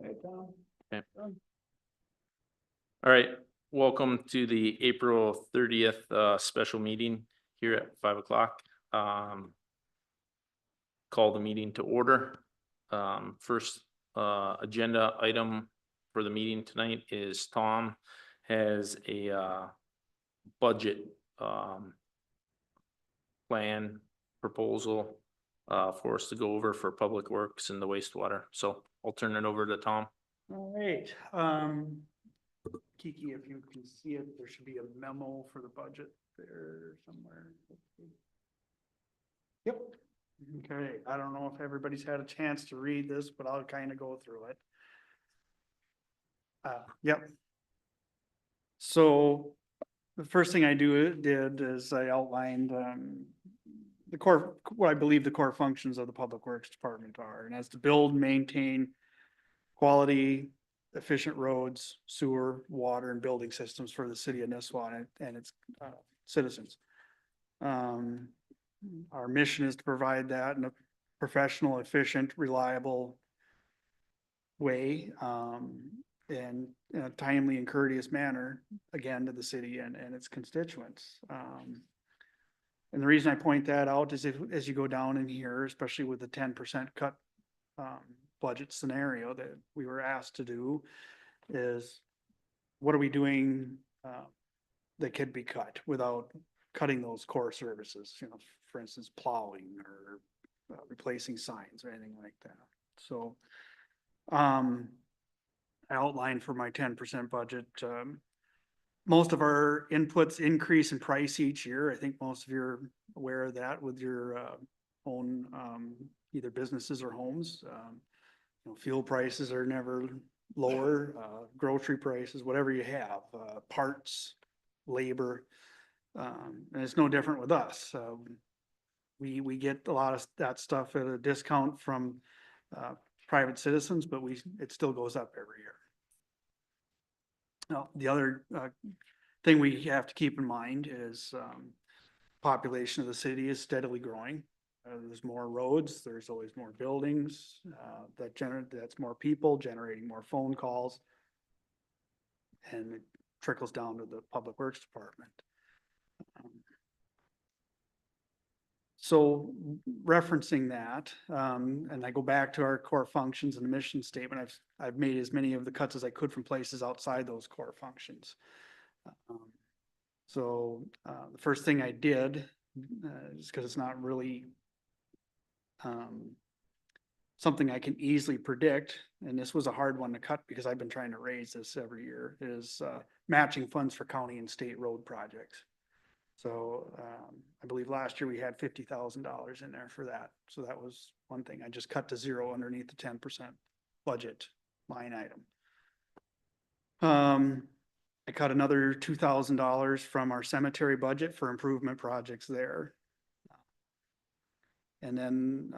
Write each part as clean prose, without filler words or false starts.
Hey, Tom. Okay. All right, welcome to the April 30th special meeting here at 5 o'clock. Call the meeting to order. First agenda item for the meeting tonight is Tom has a budget plan proposal for us to go over for Public Works and the wastewater. So I'll turn it over to Tom. All right, Kiki, if you can see it, there should be a memo for the budget there somewhere. Yep. Okay, I don't know if everybody's had a chance to read this, but I'll kind of go through it. Yep. So the first thing I did is I outlined, the core, what I believe the core functions of the Public Works Department are, and that's to build, maintain quality, efficient roads, sewer, water, and building systems for the city of Nisswa and its citizens. Our mission is to provide that in a professional, efficient, reliable way, and in a timely and courteous manner, again, to the city and its constituents. And the reason I point that out is as you go down in here, especially with the 10% cut budget scenario that we were asked to do, is what are we doing that could be cut without cutting those core services, you know, for instance, plowing or replacing signs or anything like that. So I outlined for my 10% budget, most of our inputs increase in price each year. I think most of you are aware of that with your own either businesses or homes. You know, fuel prices are never lower, grocery prices, whatever you have, parts, labor, and it's no different with us. We get a lot of that stuff at a discount from private citizens, but it still goes up every year. Now, the other thing we have to keep in mind is population of the city is steadily growing. There's more roads, there's always more buildings, that's more people generating more phone calls. And it trickles down to the Public Works Department. So referencing that, and I go back to our core functions and the mission statement, I've made as many of the cuts as I could from places outside those core functions. So the first thing I did, is because it's not really something I can easily predict, and this was a hard one to cut because I've been trying to raise this every year, is matching funds for county and state road projects. So I believe last year we had $50,000 in there for that. So that was one thing I just cut to zero underneath the 10% budget line item. I cut another $2,000 from our cemetery budget for improvement projects there. And then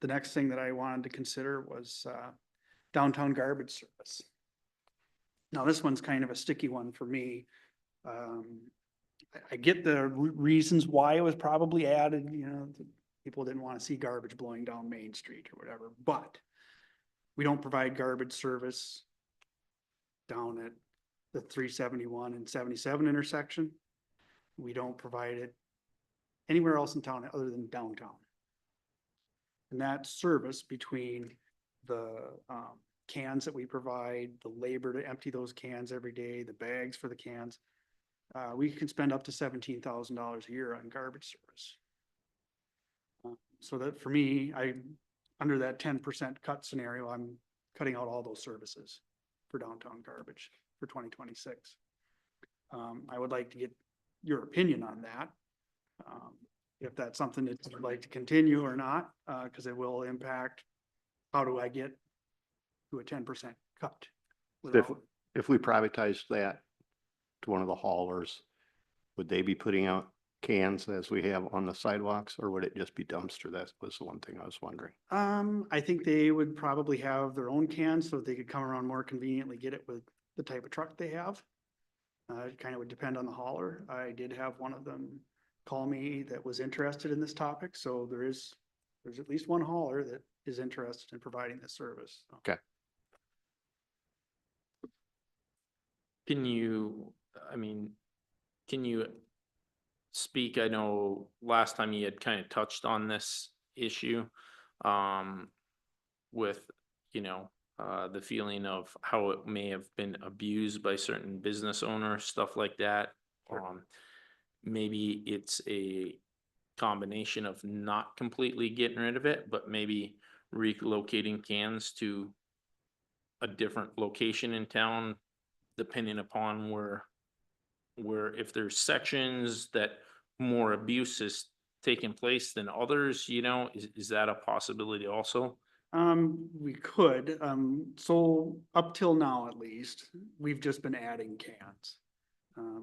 the next thing that I wanted to consider was downtown garbage service. Now this one's kind of a sticky one for me. I get the reasons why it was probably added, you know, people didn't want to see garbage blowing down Main Street or whatever, but we don't provide garbage service down at the 371 and 77 intersection. We don't provide it anywhere else in town other than downtown. And that service between the cans that we provide, the labor to empty those cans every day, the bags for the cans, we can spend up to $17,000 a year on garbage service. So that for me, under that 10% cut scenario, I'm cutting out all those services for downtown garbage for 2026. I would like to get your opinion on that. If that's something that you'd like to continue or not, because it will impact how do I get to a 10% cut. If we privatize that to one of the haulers, would they be putting out cans as we have on the sidewalks, or would it just be dumpster? That was the one thing I was wondering. I think they would probably have their own cans so they could come around more conveniently, get it with the type of truck they have. It kind of would depend on the hauler. I did have one of them call me that was interested in this topic. So there's at least one hauler that is interested in providing this service. Okay. Can you, I mean, can you speak, I know last time you had kind of touched on this issue, um, with, you know, the feeling of how it may have been abused by certain business owners, stuff like that. Maybe it's a combination of not completely getting rid of it, but maybe relocating cans to a different location in town, depending upon where if there's sections that more abuse is taking place than others, you know, is that a possibility also? We could, so up till now at least, we've just been adding cans.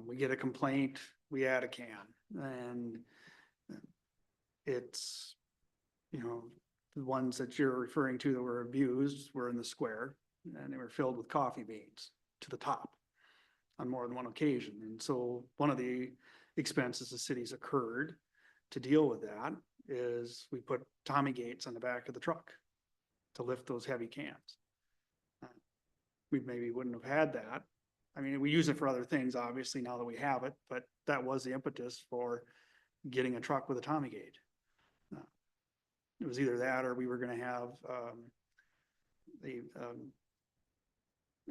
We get a complaint, we add a can, and it's, you know, the ones that you're referring to that were abused were in the square, and they were filled with coffee beans to the top on more than one occasion. And so one of the expenses the city's occurred to deal with that is we put Tommy gates on the back of the truck to lift those heavy cans. We maybe wouldn't have had that. I mean, we use it for other things, obviously, now that we have it, but that was the impetus for getting a truck with a Tommy gate. It was either that or we were gonna have,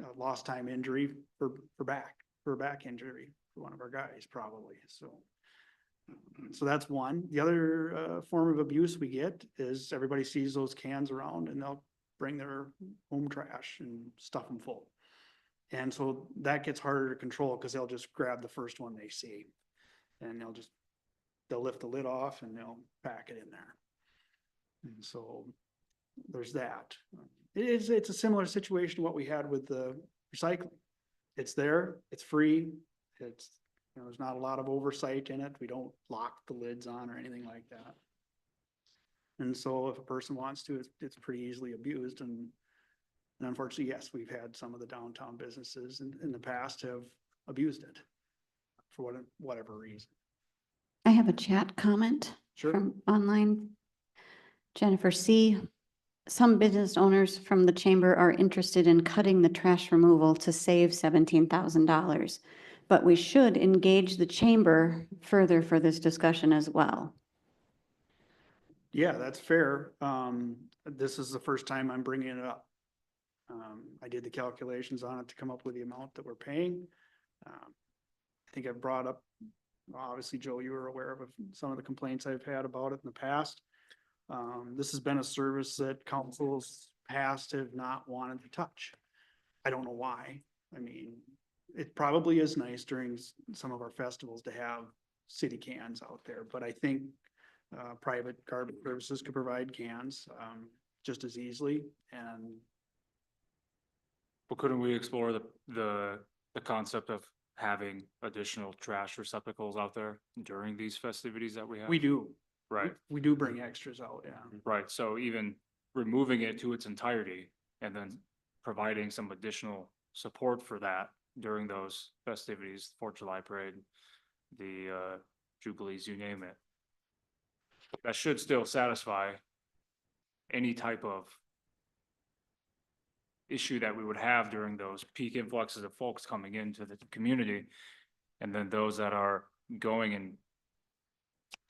a lost time injury for a back injury for one of our guys, probably, so. So that's one. The other, form of abuse we get is everybody sees those cans around and they'll bring their home trash and stuff them full. And so that gets harder to control because they'll just grab the first one they see. And they'll lift the lid off and they'll pack it in there. And so there's that. It's a similar situation to what we had with the recycling. It's there, it's free, it's, you know, there's not a lot of oversight in it. We don't lock the lids on or anything like that. And so if a person wants to, it's pretty easily abused. And unfortunately, yes, we've had some of the downtown businesses in the past have abused it for whatever reason. I have a chat comment Sure. from online. Jennifer C. Some business owners from the chamber are interested in cutting the trash removal to save $17,000. But we should engage the chamber further for this discussion as well. Yeah, that's fair. This is the first time I'm bringing it up. I did the calculations on it to come up with the amount that we're paying. I think I've brought up, obviously, Joe, you were aware of some of the complaints I've had about it in the past. This has been a service that councils past have not wanted to touch. I don't know why. I mean, it probably is nice during some of our festivals to have city cans out there, but I think private garbage services could provide cans just as easily. And But couldn't we explore the concept of having additional trash receptacles out there during these festivities that we have? we do, Right, we do bring extras out, yeah. right. So even removing it to its entirety and then providing some additional support for that during those festivities, 4th of July parade, the Jubilees, you name it. That should still satisfy any type of issue that we would have during those peak influxes of folks coming into the community. And then those that are going in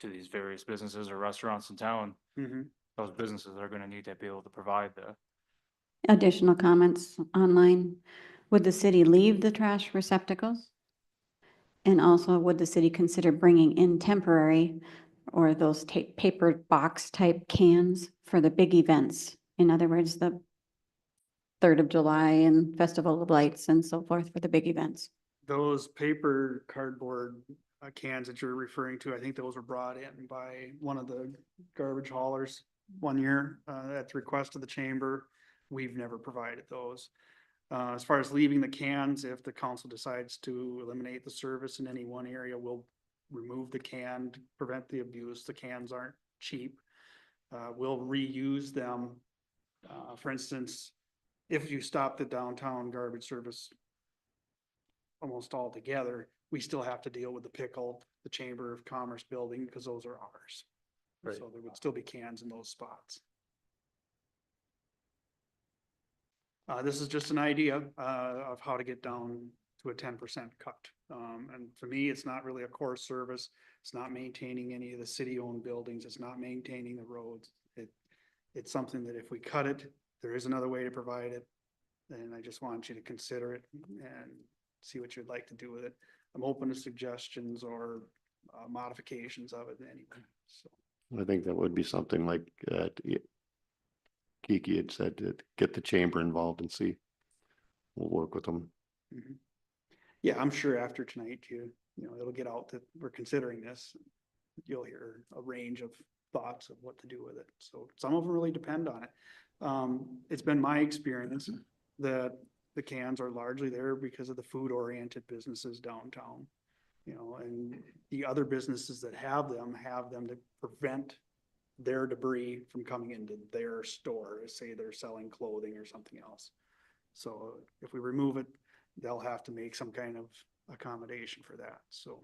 to these various businesses or restaurants in town, Mhm. those businesses are gonna need to be able to provide the, Additional comments online. Would the city leave the trash receptacles? And also, would the city consider bringing in temporary or those paper box type cans for the big events? In other words, the 3rd of July and Festival of Lights and so forth for the big events. Those paper cardboard cans that you're referring to, I think those were brought in by one of the garbage haulers one year at the request of the chamber. We've never provided those. As far as leaving the cans, if the council decides to eliminate the service in any one area, we'll remove the can to prevent the abuse. The cans aren't cheap. We'll reuse them. For instance, if you stop the downtown garbage service almost all together, we still have to deal with the pickle, the Chamber of Commerce building, because those are ours. Right. So there would still be cans in those spots. This is just an idea of how to get down to a 10% cut. And for me, it's not really a core service. It's not maintaining any of the city-owned buildings. It's not maintaining the roads. It's something that if we cut it, there is another way to provide it. And I just want you to consider it and see what you'd like to do with it. I'm open to suggestions or modifications of it anyway, so. I think that would be something like, Kiki had said, to get the chamber involved and see. We'll work with them. Mhm. Yeah, I'm sure after tonight, it'll get out that we're considering this. You'll hear a range of thoughts of what to do with it. So some of them really depend on it. It's been my experience that the cans are largely there because of the food-oriented businesses downtown. And the other businesses that have them to prevent their debris from coming into their store, say they're selling clothing or something else. So if we remove it, they'll have to make some kind of accommodation for that, so.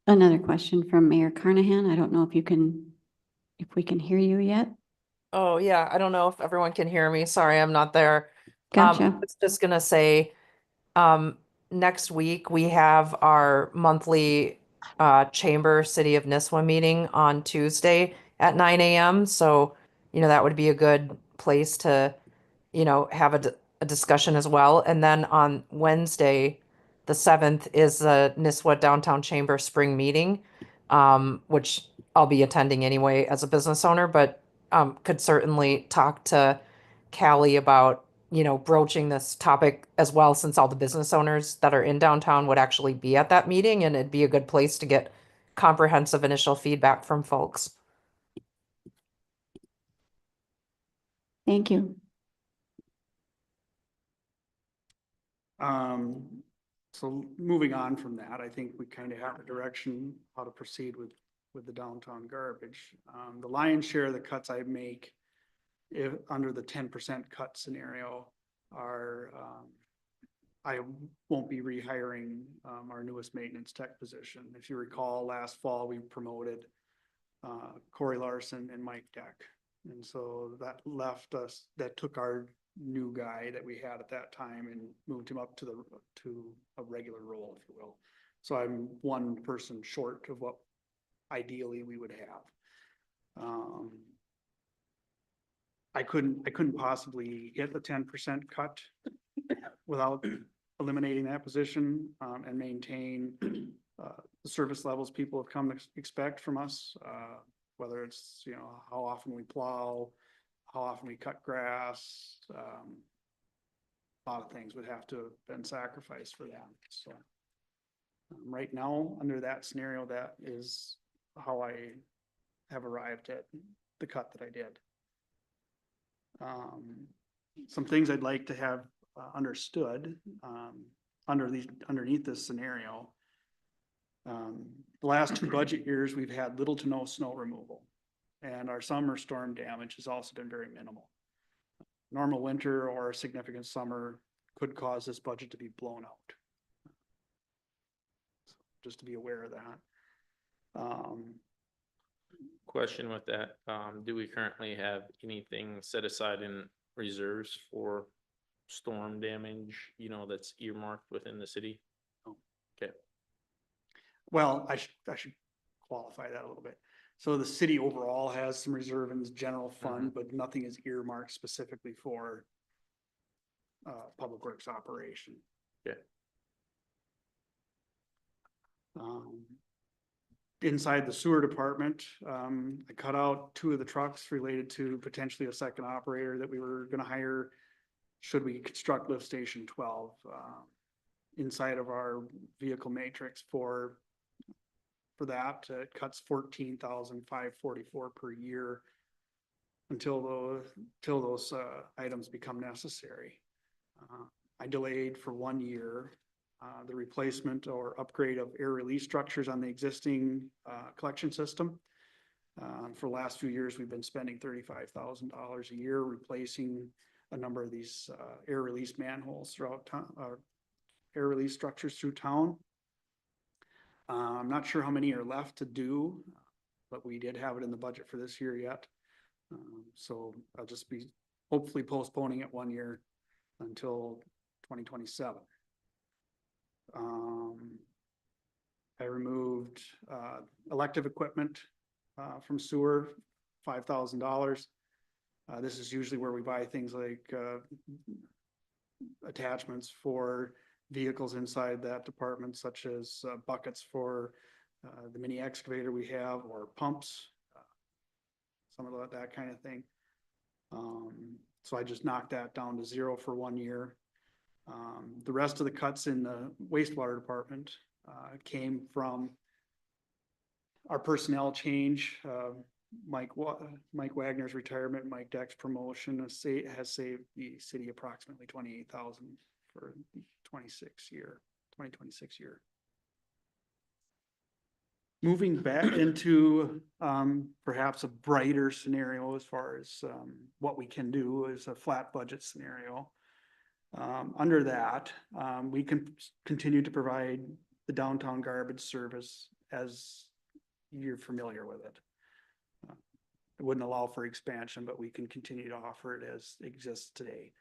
Another question from Mayor Carnahan. I don't know if we can hear you yet. Oh, yeah, I don't know if everyone can hear me. Sorry, I'm not there. Gotcha. I was just gonna say, next week we have our monthly Chamber City of Nisswa meeting on Tuesday at 9 a.m. So, that would be a good place to, have a discussion as well. And then on Wednesday, the 7th, is the Nisswa Downtown Chamber Spring Meeting, which I'll be attending anyway as a business owner, but could certainly talk to Callie about, broaching this topic as well, since all the business owners that are in downtown would actually be at that meeting, and it'd be a good place to get comprehensive initial feedback from folks. Thank you. So moving on from that, I think we kind of have a direction how to proceed with the downtown garbage. The lion's share of the cuts I make if under the 10% cut scenario are, I won't be rehiring our newest maintenance tech position. If you recall, last fall, we promoted Corey Larson and Mike Deck. And so that left us, that took our new guy that we had at that time and moved him up to a regular role, if you will. So I'm one person short of what ideally we would have. I couldn't possibly get the 10% cut without eliminating that position, and maintain the service levels people have come to expect from us, whether it's, how often we plow, how often we cut grass. A lot of things would have to have been sacrificed for that. So right now, under that scenario, that is how I have arrived at the cut that I did. Some things I'd like to have understood underneath this scenario. The last 2 budget years, we've had little to no snow removal, and our summer storm damage has also been very minimal. Normal winter or a significant summer could cause this budget to be blown out. Just to be aware of that. Question with that, do we currently have anything set aside in reserves for storm damage, that's earmarked within the city? No. Okay. Well, I should qualify that a little bit. So the city overall has some reserve in this general fund, but nothing is earmarked specifically for public works operation. Okay. Inside the sewer department, I cut out 2 of the trucks related to potentially a second operator that we were gonna hire should we construct lift station 12. Inside of our vehicle matrix for that, it cuts 14,544 per year until those items become necessary. I delayed for 1 year the replacement or upgrade of air release structures on the existing collection system. For the last few years, we've been spending $35,000 a year replacing a number of these air release manholes throughout town, air release structures through town. I'm not sure how many are left to do, but we did have it in the budget for this year yet. So I'll just be hopefully postponing it 1 year until 2027. I removed, elective equipment, from sewer, $5,000. This is usually where we buy things like, attachments for vehicles inside that department, such as buckets for the mini excavator we have, or pumps, some of that kind of thing. So I just knocked that down to 0 for 1 year. The rest of the cuts in the wastewater department came from our personnel change. Mike Wagner's retirement, Mike Deck's promotion has saved the city approximately 28,000 for the 2026 year. Moving back into perhaps a brighter scenario as far as what we can do is a flat budget scenario. Under that, we can continue to provide the downtown garbage service as you're familiar with it. It wouldn't allow for expansion, but we can continue to offer it as it exists today.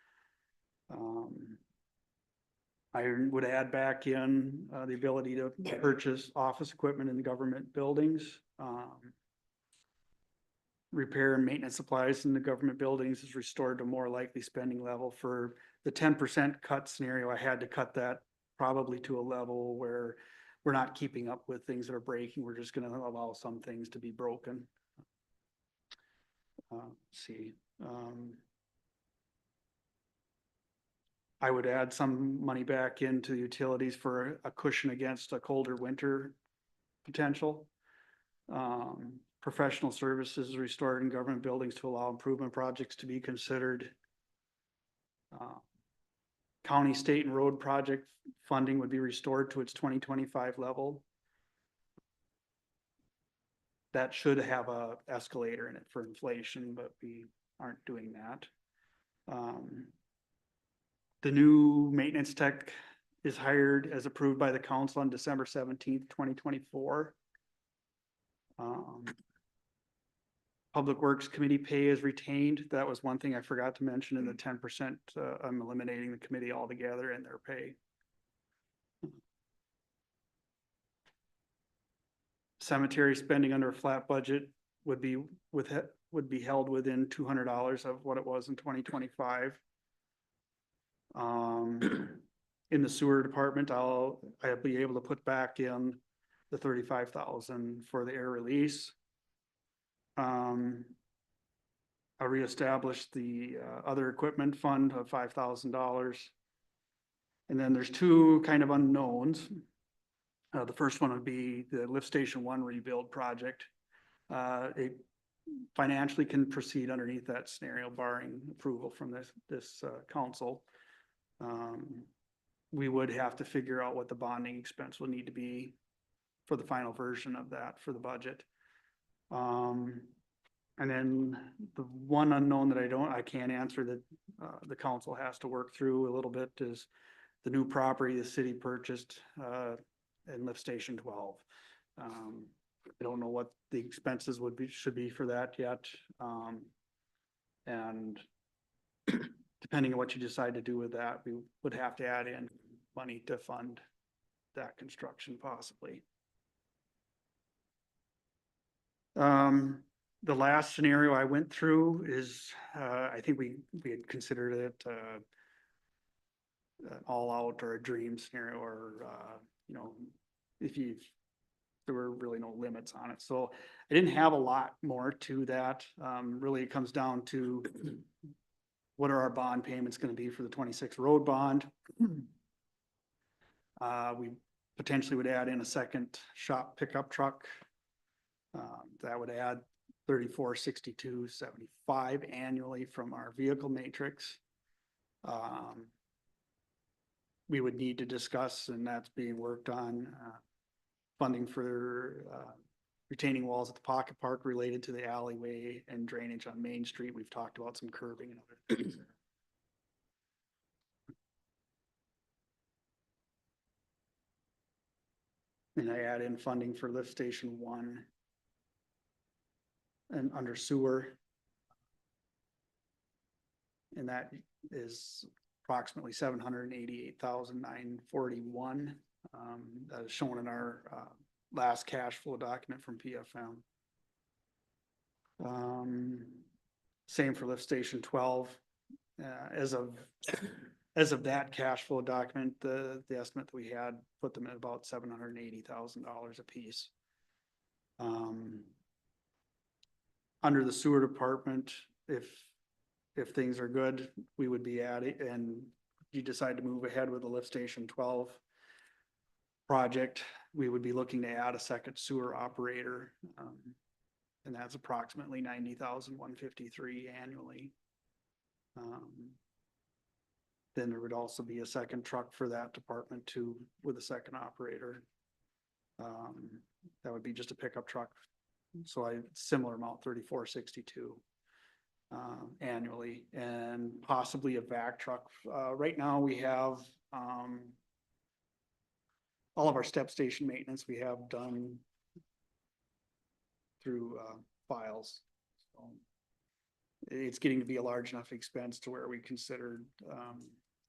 I would add back in the ability to purchase office equipment in the government buildings. Repair and maintenance supplies in the government buildings is restored to more likely spending level. For the 10% cut scenario, I had to cut that probably to a level where we're not keeping up with things that are breaking. We're just gonna allow some things to be broken. See. I would add some money back into utilities for a cushion against a colder winter potential. Professional services restored in government buildings to allow improvement projects to be considered. County, state, and road project funding would be restored to its 2025 level. That should have a escalator in it for inflation, but we aren't doing that. The new maintenance tech is hired as approved by the council on December 17th, 2024. Public Works Committee pay is retained. That was one thing I forgot to mention in the 10%. I'm eliminating the committee altogether and their pay. Cemetery spending under a flat budget would be held within $200 of what it was in 2025. In the sewer department, I'll be able to put back in the 35,000 for the air release. I reestablished the other equipment fund of $5,000. And then there's two kind of unknowns. The first one would be the lift station 1 rebuild project. It financially can proceed underneath that scenario, barring approval from this council. We would have to figure out what the bonding expense will need to be for the final version of that for the budget. And then the one unknown that I can't answer that the council has to work through a little bit is the new property the city purchased in lift station 12. I don't know what the expenses should be for that yet. And depending on what you decide to do with that, we would have to add in money to fund that construction possibly. The last scenario I went through is, I think we had considered it an all out or a dream scenario, or you know, there were really no limits on it. So I didn't have a lot more to that. Really, it comes down to what are our bond payments going to be for the 26 road bond. We potentially would add in a second shop pickup truck. That would add $34,6275 annually from our vehicle matrix. We would need to discuss, and that's being worked on, funding for retaining walls at the pocket park related to the alleyway and drainage on Main Street. We've talked about some curbing and other things there. And I add in funding for lift station 1 and under sewer. And that is approximately $788,941. That is shown in our, last cash flow document from PFM. Same for lift station 12. As of that cash flow document, the estimate that we had put them at about $780,000 apiece. Under the sewer department, if things are good, we would be at it, and you decide to move ahead with the lift station 12 project, we would be looking to add a second sewer operator. And that's approximately 90,153 annually. Then there would also be a second truck for that department too, with a second operator. That would be just a pickup truck. So similar amount, 3462 annually, and possibly a vac truck. Right now we have all of our step station maintenance we have done through files. So it's getting to be a large enough expense to where we considered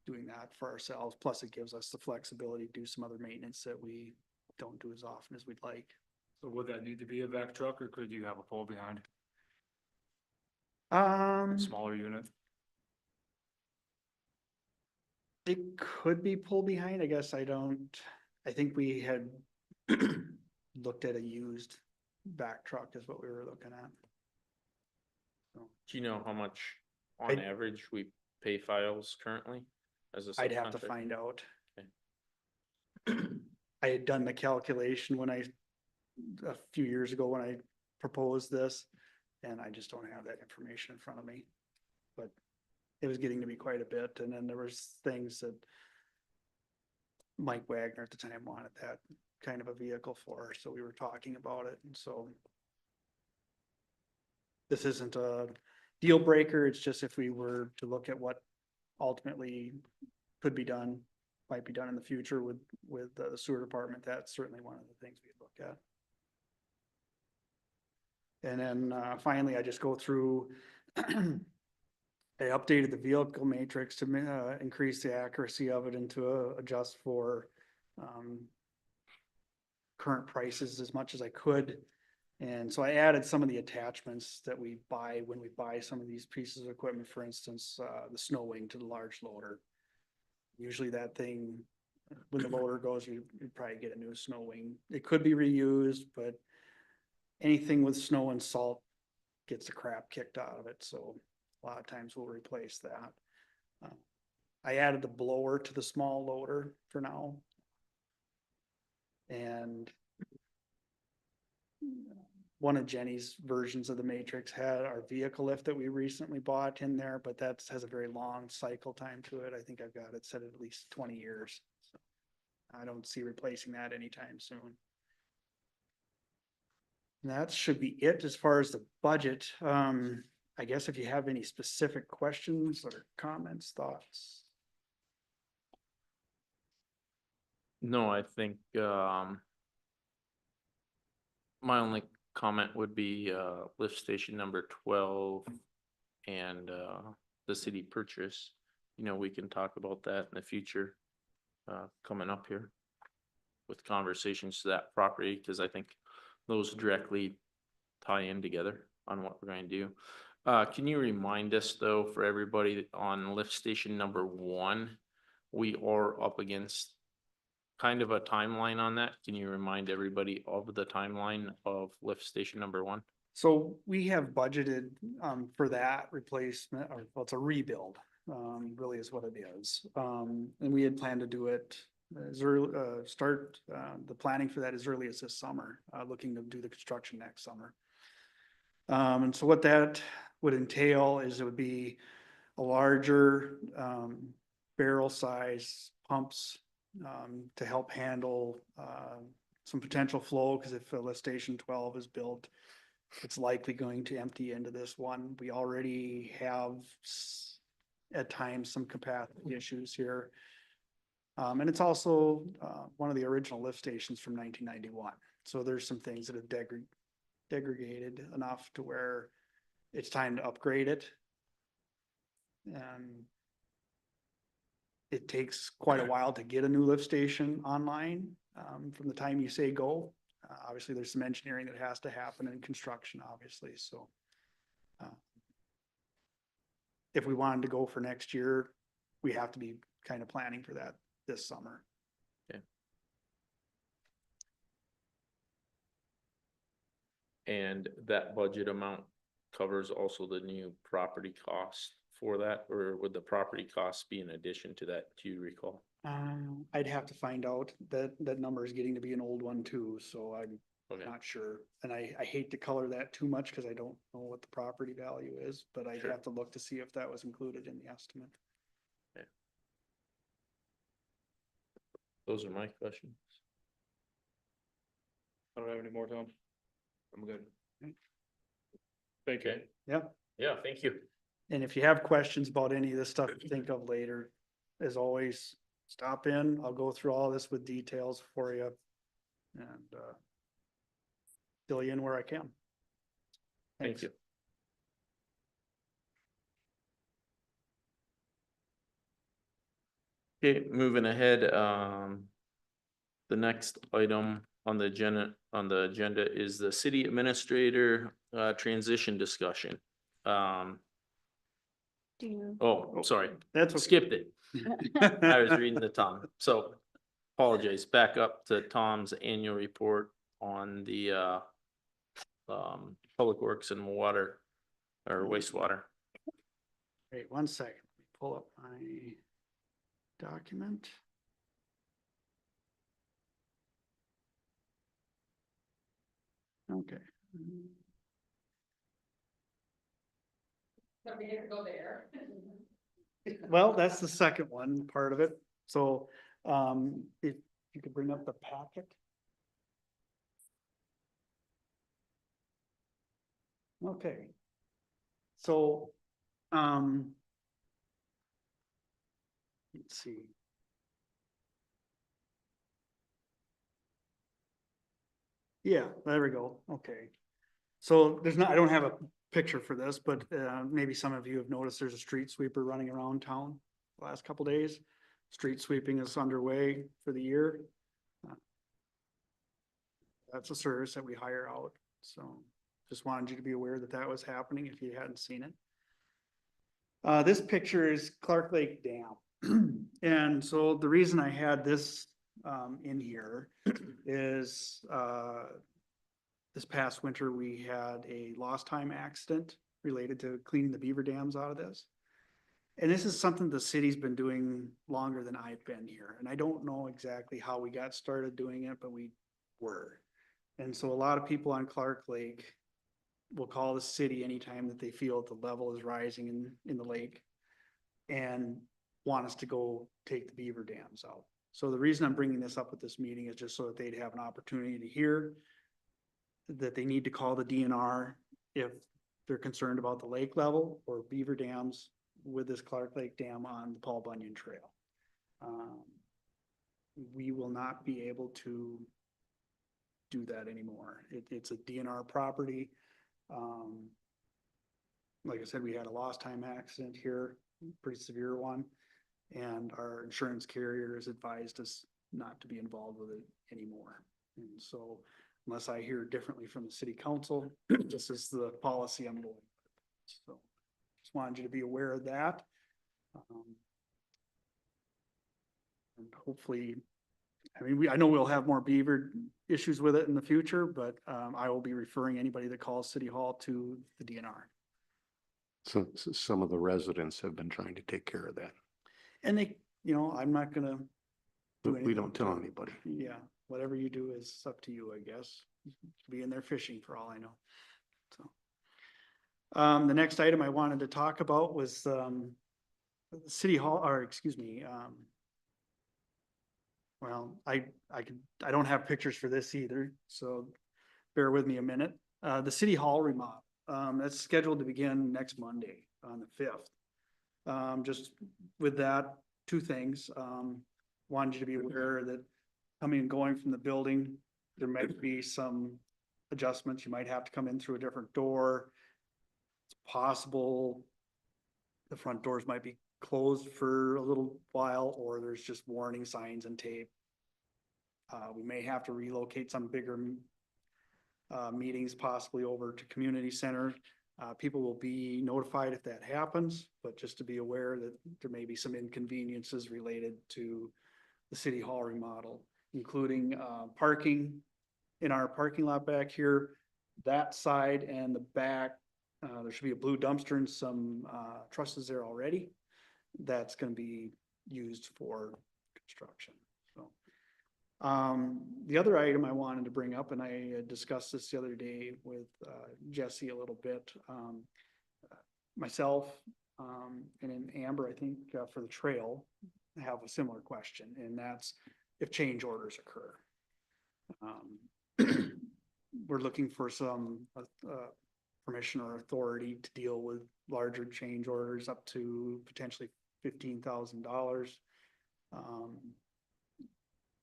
doing that for ourselves. Plus it gives us the flexibility to do some other maintenance that we don't do as often as we'd like. So would that need to be a vac truck or could you have a pull behind, smaller unit? It could be pull behind, I guess. I think we had looked at a used back truck is what we were looking at. So Do you know how much I- on average we pay files currently as a I'd have to subcontractor? find out. Okay. I had done the calculation a few years ago when I proposed this, and I just don't have that information in front of me. But it was getting to be quite a bit, and then there was things that Mike Wagner at the time wanted that kind of a vehicle for, so we were talking about it, and so this isn't a deal breaker, it's just if we were to look at what ultimately could be done, might be done in the future with the sewer department, that's certainly one of the things we'd look at. And then finally, I just go through, I updated the vehicle matrix to increase the accuracy of it and to adjust for current prices as much as I could. And so I added some of the attachments that we buy when we buy some of these pieces of equipment, for instance, the snow wing to the large loader. Usually that thing, when the loader goes, you'd probably get a new snow wing. It could be reused, but anything with snow and salt gets the crap kicked out of it. So a lot of times we'll replace that. I added the blower to the small loader for now. And one of Jenny's versions of the Matrix had our vehicle lift that we recently bought in there, but that has a very long cycle time to it. I think I've got it set at least 20 years. So I don't see replacing that anytime soon. And that should be it as far as the budget. I guess if you have any specific questions or comments, thoughts. No, I think, my only comment would be, lift station number 12 and, the city purchase. You know, we can talk about that in the future, coming up here with conversations to that property, because I think those directly tie in together on what we're going to do. Can you remind us though, for everybody on lift station number 1, we are up against kind of a timeline on that? Can you remind everybody of the timeline of lift station number 1? So we have budgeted for that replacement, or well, it's a rebuild, really is what it is. And we had planned to do it as early, the planning for that as early as this summer, looking to do the construction next summer. And so what that would entail is it would be a larger barrel size pumps to help handle some potential flow, because if lift station 12 is built, it's likely going to empty into this one. We already have at times some capacity issues here. And it's also one of the original lift stations from 1991. So there's some things that have degraded enough to where it's time to upgrade it. And it takes quite a while to get a new lift station online, from the time you say go. Obviously, there's some engineering that has to happen and construction, obviously, so. If we wanted to go for next year, we have to be kind of planning for that this summer. And that budget amount covers also the new property cost for that, or would the property costs be in addition to that, do you recall? I'd have to find out. That number is getting to be an old one too, so I'm Okay, not sure. And I hate to color that too much because I don't know what the property value is, but I'd Sure. have to look to see if that was included in the estimate. those are my questions. I don't have any more, Tom. I'm good. Okay. Thank you. Okay, Yep. yeah, thank you. And if you have questions about any of this stuff you think of later, as always, stop in. I'll go through all this with details for you. And fill you in where I can. Thank Thanks. you. Okay, moving ahead, the next item on the agenda is the city administrator, transition discussion. Do you? Oh, sorry, That's okay. skipped it. I was reading the Tom, so apologize, back up to Tom's annual report on the public works and water or wastewater. Wait, 1 second. Let me pull up my document. Okay. Well, that's the second one, part of it. So, if you could bring up the packet. Okay. So, let's see. Yeah, there we go. Okay. So there's not, I don't have a picture for this, but maybe some of you have noticed there's a street sweeper running around town the last couple days. Street sweeping is underway for the year. That's a service that we hire out. So just wanted you to be aware that that was happening if you hadn't seen it. This picture is Clark Lake Dam. And so the reason I had this in here is this past winter, we had a lost time accident related to cleaning the beaver dams out of this. And this is something the city's been doing longer than I've been here. And I don't know exactly how we got started doing it, but we were. And so a lot of people on Clark Lake will call the city anytime that they feel the level is rising in the lake and want us to go take the beaver dams out. So the reason I'm bringing this up at this meeting is just so that they'd have an opportunity to hear that they need to call the DNR if they're concerned about the lake level or beaver dams with this Clark Lake Dam on the Paul Bunyan Trail. We will not be able to do that anymore. It's a DNR property. Like I said, we had a lost time accident here, pretty severe one, and our insurance carrier has advised us not to be involved with it anymore. And so unless I hear differently from the city council, this is the policy I'm going with. So just wanted you to be aware of that. And hopefully, I mean, I know we'll have more beaver issues with it in the future, but I will be referring anybody that calls City Hall to the DNR. So some of the residents have been trying to take care of that. And they, you know, I'm not gonna do But we anything don't tell to- anybody. Yeah, whatever you do is up to you, I guess. You could be in there fishing for all I know. So. The next item I wanted to talk about was City Hall, or excuse me, well, I don't have pictures for this either, so bear with me a minute. The City Hall remodel, that's scheduled to begin next Monday on the 5th. Just with that, two things. Wanted you to be aware that coming and going from the building, there might be some adjustments. You might have to come in through a different door. It's possible the front doors might be closed for a little while, or there's just warning signs and tape. We may have to relocate some bigger meetings possibly over to community center. People will be notified if that happens, but just to be aware that there may be some inconveniences related to the city hall remodel, including parking in our parking lot back here, that side and the back. There should be a blue dumpster and some trusses there already. That's gonna be used for construction, so. The other item I wanted to bring up, and I had discussed this the other day with Jesse a little bit. Myself, and then Amber, I think, for the trail, have a similar question, and that's if change orders occur. We're looking for some permission or authority to deal with larger change orders up to potentially $15,000.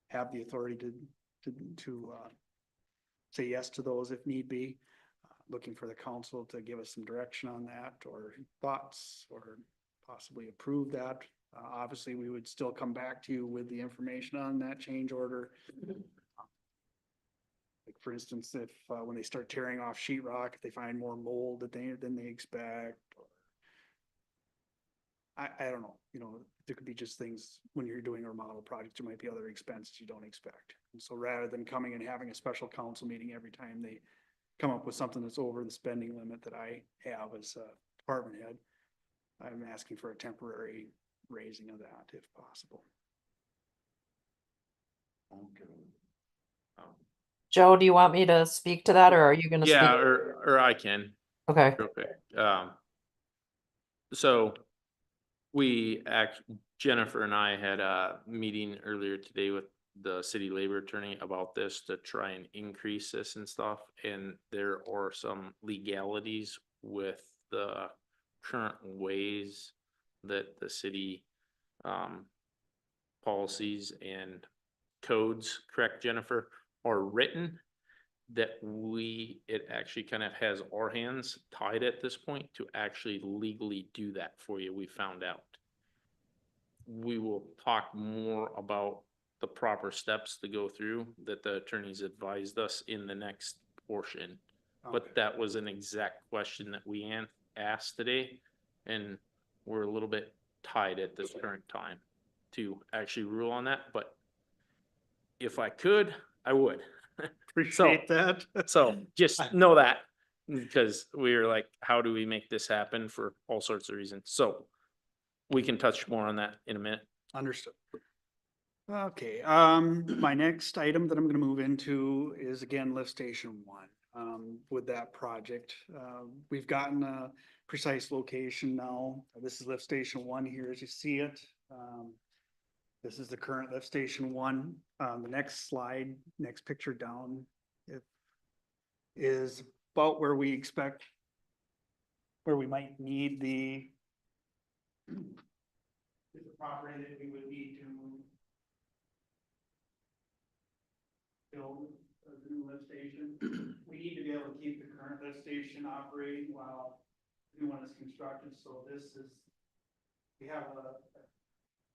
Have the authority to say yes to those if need be. Looking for the council to give us some direction on that, or thoughts, or possibly approve that. Obviously, we would still come back to you with the information on that change order. Like for instance, if when they start tearing off sheetrock, if they find more mold than they expect. I don't know, there could be just things when you're doing a remodel project, there might be other expenses you don't expect. And so rather than coming and having a special council meeting every time they come up with something that's over the spending limit that I have as a department head, I'm asking for a temporary raising of that if possible. Joe, do you want me to speak to that or are you gonna speak? Yeah, or I can. Okay, Real quick. So Jennifer and I had a meeting earlier today with the city labor attorney about this to try and increase this and stuff. And there are some legalities with the current ways that the city, policies and codes, correct, Jennifer, are written, that it actually kind of has our hands tied at this point to actually legally do that for you, we found out. We will talk more about the proper steps to go through that the attorneys advised us in the next portion. Okay. But that was an exact question that we asked today, and we're a little bit tied at this current time to actually rule on that, but if I could, I would. Appreciate that. So just know that, because we were like, how do we make this happen for all sorts of reasons? So we can touch more on that in a minute. Understood. Okay, my next item that I'm gonna move into is again lift station 1. With that project, we've gotten a precise location now. This is lift station 1 here as you see it. This is the current lift station 1. The next slide, next picture down, is about where we expect, where we might need the property that we would need to build a new lift station. We need to be able to keep the current lift station operating while the new one is constructed, so this is, we have a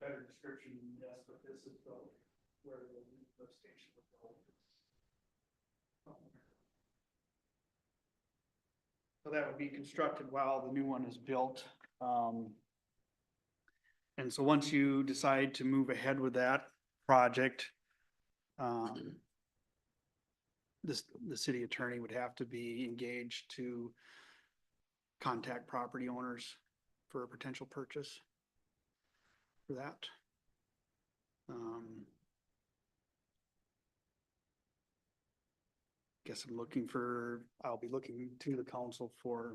better description than this, but this is where the lift station would go. So that would be constructed while the new one is built. And so once you decide to move ahead with that project, the city attorney would have to be engaged to contact property owners for a potential purchase for that. Guess I'll be looking to the council for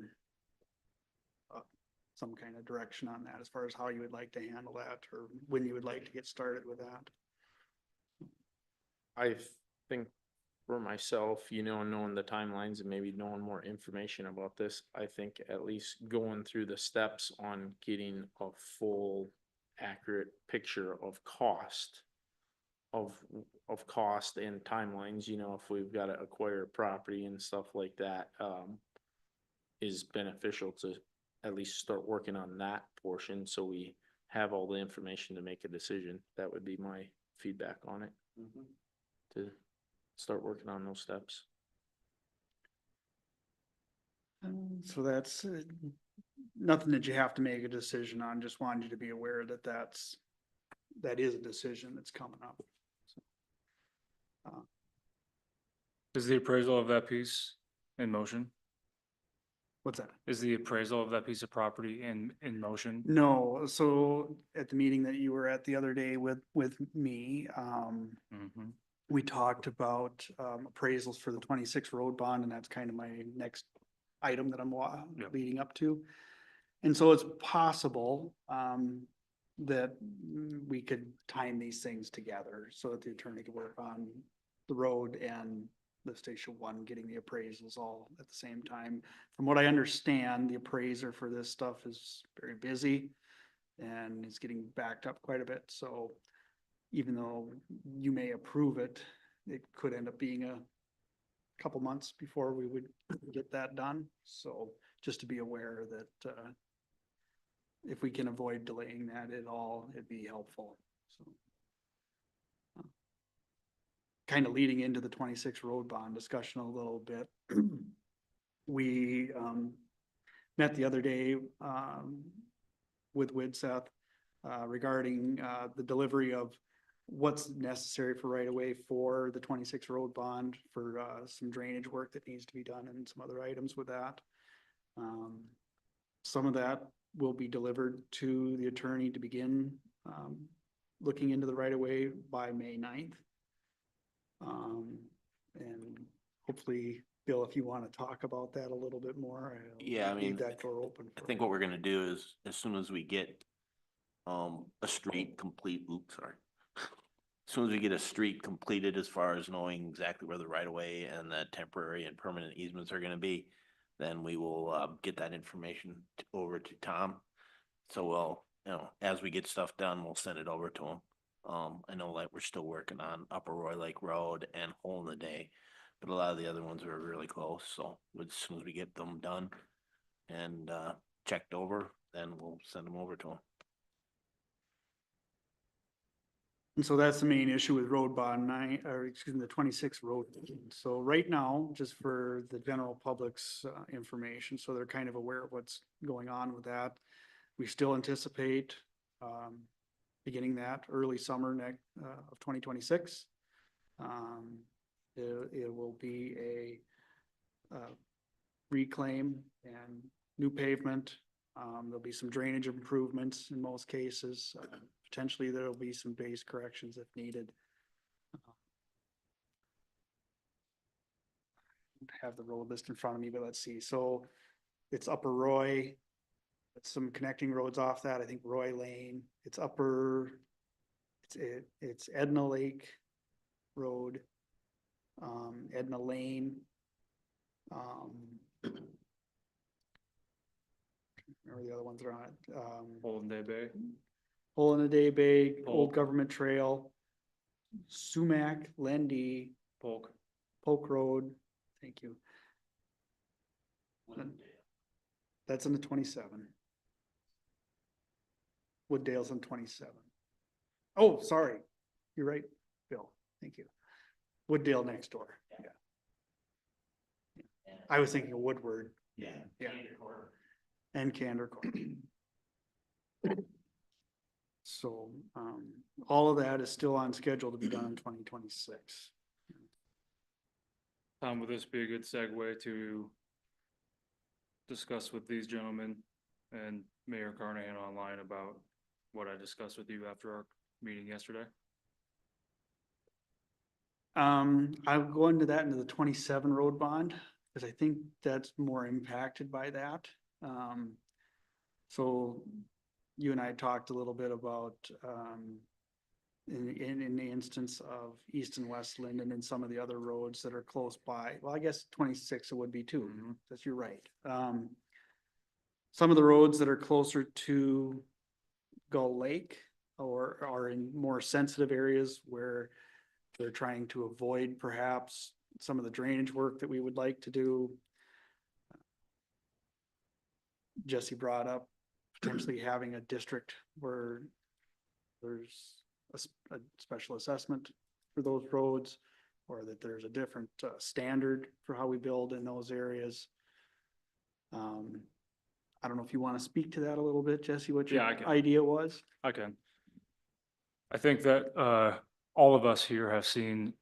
some kind of direction on that as far as how you would like to handle that or when you would like to get started with that. I think for myself, knowing the timelines and maybe knowing more information about this, I think at least going through the steps on getting a full accurate picture of cost and timelines, if we've got to acquire property and stuff like that, is beneficial to at least start working on that portion, so we have all the information to make a decision. That would be my feedback on it, to start working on those steps. So that's nothing that you have to make a decision on, just wanted you to be aware that that is a decision that's coming up. Is the appraisal of that piece in motion? What's that? Is the appraisal of that piece of property in motion? No, so at the meeting that you were at the other day with me, Mhm. we talked about appraisals for the 26 road bond, and that's kind of my next item that I'm Yep. leading up to. And so it's possible that we could time these things together so that the attorney could work on the road and the station one, getting the appraisals all at the same time. From what I understand, the appraiser for this stuff is very busy and is getting backed up quite a bit. So even though you may approve it, it could end up being a couple months before we would get that done. So just to be aware that if we can avoid delaying that at all, it'd be helpful. So kind of leading into the 26 road bond discussion a little bit. We met the other day with Widseth regarding the delivery of what's necessary for right of way for the 26 road bond for some drainage work that needs to be done and some other items with that. Some of that will be delivered to the attorney to begin looking into the right of way by May 9th. And hopefully, Bill, if you want to talk about that a little bit more, I'll Yeah, I mean, leave that door open. I for think you. what we're gonna do is, as soon as we get, a street complete, oops, sorry. As soon as we get a street completed, as far as knowing exactly where the right of way and the temporary and permanent easements are gonna be, then we will, get that information over to Tom. So we'll, as we get stuff done, we'll send it over to him. I know that we're still working on Upper Roy Lake Road and Hole in the Day, but a lot of the other ones are really close, so as soon as we get them done and, checked over, then we'll send them over to him. And so that's the main issue with road bond the 26 road. So right now, just for the general public's information, so they're kind of aware of what's going on with that. We still anticipate beginning that early summer of 2026. It will be a reclaim and new pavement. There'll be some drainage improvements in most cases. Potentially there'll be some base corrections if needed. Have the road list in front of me, but let's see. So it's Upper Roy. It's some connecting roads off that. I think Roy Lane. It's it's Edna Lake Road, Edna Lane. Remember the other ones are on it. Hole in Day Bay, Hole in a Day Bay, Old Polk. Government Trail, Sumac, Lendy, Polk. Polk Road. Thank you. That's in the 27. Wooddale's in 27. Oh, sorry. You're right, Bill. Thank you. Wooddale next door. Yeah. I was thinking of Woodward. Yeah. Yeah. And Candor Court. So, all of that is still on schedule to be done in 2026. Tom, would this be a good segue to discuss with these gentlemen and Mayor Carnahan online about what I discussed with you after our meeting yesterday? I'll go into that into the 27 road bond, because I think that's more impacted by that. So you and I talked a little bit about, in the instance of East and West Linden and some of the other roads that are close by. Well, I guess 26 it would be too. That's, you're right. Some of the roads that are closer to Gull Lake or are in more sensitive areas where they're trying to avoid perhaps some of the drainage work that we would like to do. Jesse brought up potentially having a district where there's a special assessment for those roads, or that there's a different standard for how we build in those areas. I don't know if you want to speak to that a little bit, Jesse, what your Yeah, I can. idea was? I can. I think that all of us here have seen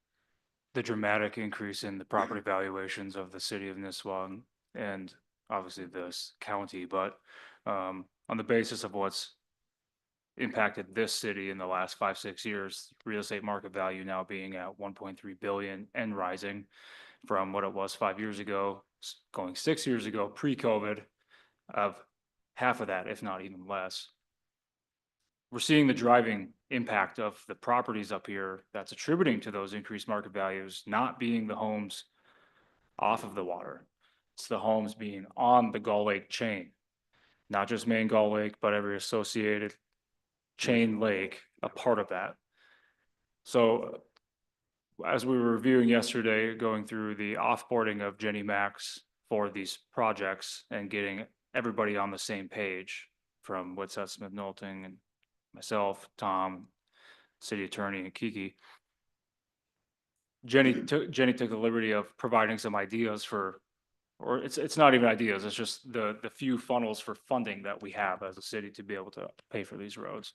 the dramatic increase in the property valuations of the city of Nisswa and obviously this county, but on the basis of what's impacted this city in the last 5, 6 years, real estate market value now being at 1.3 billion and rising from what it was 5 years ago, going 6 years ago, pre-COVID, of half of that, if not even less. We're seeing the driving impact of the properties up here that's attributing to those increased market values not being the homes off of the water. It's the homes being on the Gull Lake chain, not just main Gull Lake, but every associated chain lake, a part of that. So as we were reviewing yesterday, going through the offboarding of Jenny Max for these projects and getting everybody on the same page from Whitsett Smith Knowlton and myself, Tom, city attorney, and Kiki. Jenny took the liberty of providing some ideas for, or it's not even ideas, it's just the few funnels for funding that we have as a city to be able to pay for these roads.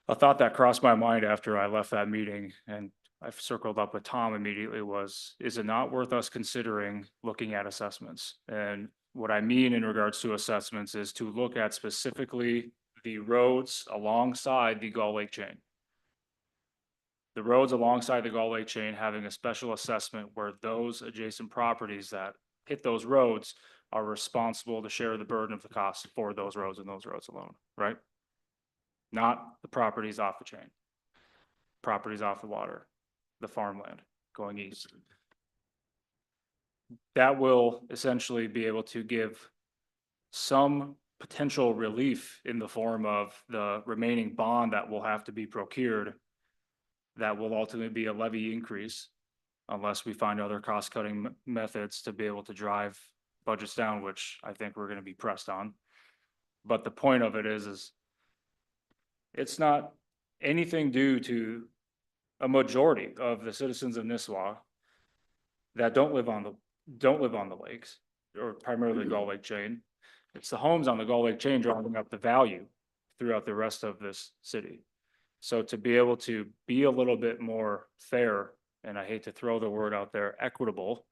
A thought that crossed my mind after I left that meeting, and I've circled up with Tom immediately, was, is it not worth us considering looking at assessments? And what I mean in regards to assessments is to look at specifically the roads alongside the Gull Lake chain. The roads alongside the Gull Lake chain having a special assessment where those adjacent properties that hit those roads are responsible to share the burden of the cost for those roads and those roads alone, right? Not the properties off the chain. Properties off the water, the farmland going east. That will essentially be able to give some potential relief in the form of the remaining bond that will have to be procured. That will ultimately be a levy increase unless we find other cost-cutting methods to be able to drive budgets down, which I think we're going to be pressed on. But the point of it is it's not anything due to a majority of the citizens of Nisswa that don't live on the lakes, or primarily Gull Lake chain. It's the homes on the Gull Lake chain driving up the value throughout the rest of this city. So to be able to be a little bit more fair, and I hate to throw the word out there, equitable,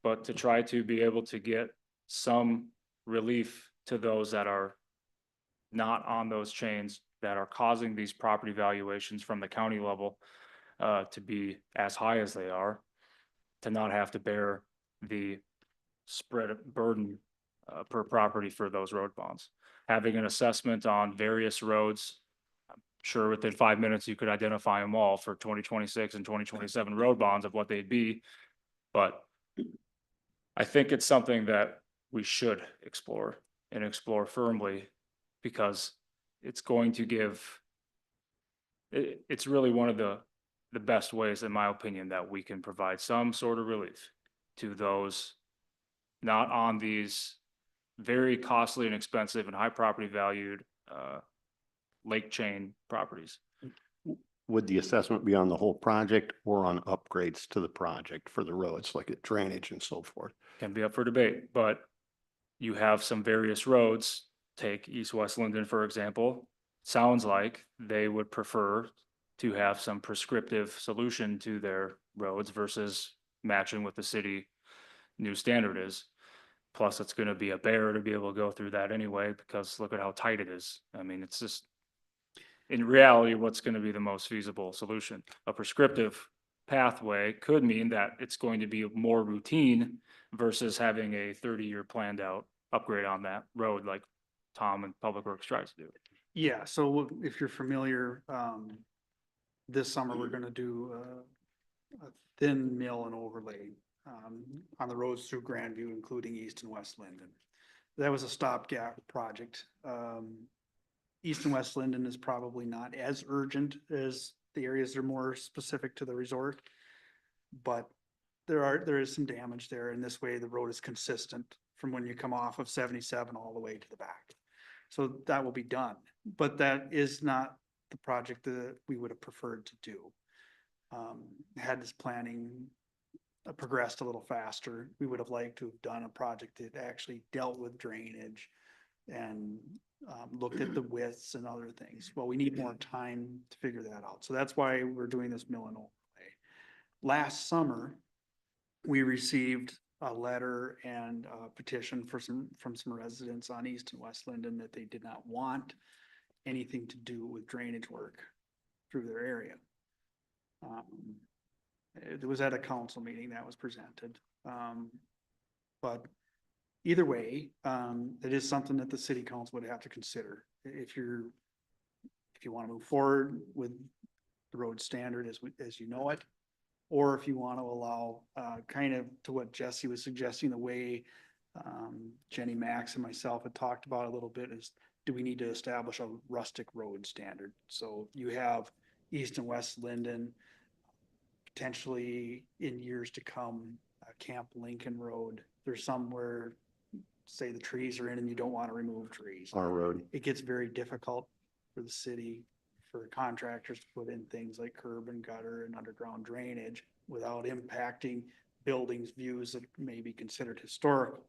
but to try to be able to get some relief to those that are not on those chains, that are causing these property valuations from the county level to be as high as they are, to not have to bear the spread burden per property for those road bonds. Having an assessment on various roads, I'm sure within 5 minutes you could identify them all for 2026 and 2027 road bonds of what they'd be. But I think it's something that we should explore, and explore firmly, because it's going to give, it's really one of the best ways, in my opinion, that we can provide some sort of relief to those not on these very costly and expensive and high property valued lake chain properties. Would the assessment be on the whole project or on upgrades to the project for the roads, like drainage and so forth? Can be up for debate, but you have some various roads, take East West Linden, for example. Sounds like they would prefer to have some prescriptive solution to their roads versus matching what the city new standard is. Plus, it's going to be a bear to be able to go through that anyway, because look at how tight it is. I mean, it's just, in reality, what's going to be the most feasible solution? A prescriptive pathway could mean that it's going to be more routine versus having a 30-year planned out upgrade on that road like Tom and Public Works tries to do. Yeah, so if you're familiar, this summer, we're gonna do a thin mill and overlay on the roads through Grandview, including East and West Linden. That was a stopgap project. East and West Linden is probably not as urgent as the areas that are more specific to the resort, but there is some damage there, and this way the road is consistent from when you come off of 77 all the way to the back. So that will be done, but that is not the project that we would have preferred to do. Had this planning progressed a little faster, we would have liked to have done a project that actually dealt with drainage and looked at the widths and other things. Well, we need more time to figure that out. So that's why we're doing this mill and overlay. Last summer, we received a letter and a petition from some residents on East and West Linden that they did not want anything to do with drainage work through their area. It was at a council meeting that was presented. But either way, it is something that the city council would have to consider. If you want to move forward with the road standard as you know it, or if you want to allow, kind of to what Jesse was suggesting, the way Jenny Max and myself had talked about a little bit is, do we need to establish a rustic road standard? So you have East and West Linden, potentially in years to come, Camp Lincoln Road. There's some where, say, the trees are in and you don't want to remove trees. Our road. It gets very difficult for the city, for contractors to put in things like curb and gutter and underground drainage without impacting buildings' views that may be considered historical.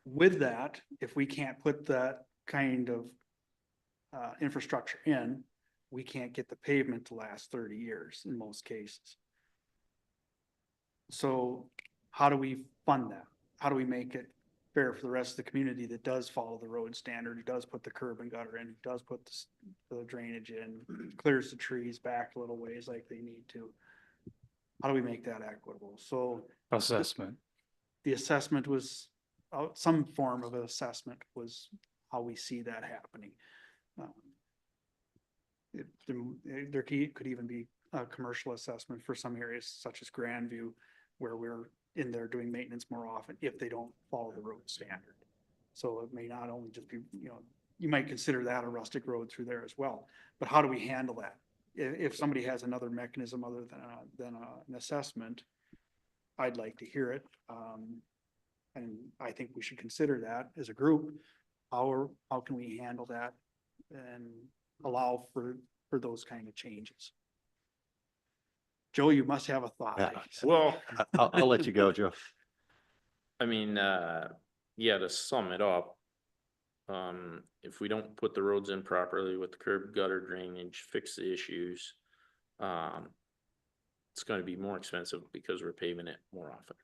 With that, if we can't put that kind of infrastructure in, we can't get the pavement to last 30 years in most cases. So how do we fund that? How do we make it fair for the rest of the community that does follow the road standard, who does put the curb and gutter in, who does put the drainage in, clears the trees back a little ways like they need to? How do we make that equitable? So Assessment. the assessment was, some form of assessment was how we see that happening. There could even be a commercial assessment for some areas such as Grandview, where we're in there doing maintenance more often if they don't follow the road standard. So it may not only just be, you might consider that a rustic road through there as well. But how do we handle that? If somebody has another mechanism other than an assessment, I'd like to hear it. And I think we should consider that as a group. How can we handle that and allow for those kind of changes? Joe, you must have a thought. Yeah. Well, I'll let you go, Joe. I mean, yeah, to sum it up, if we don't put the roads in properly with the curb gutter drainage, fix the issues, it's going to be more expensive because we're paving it more often,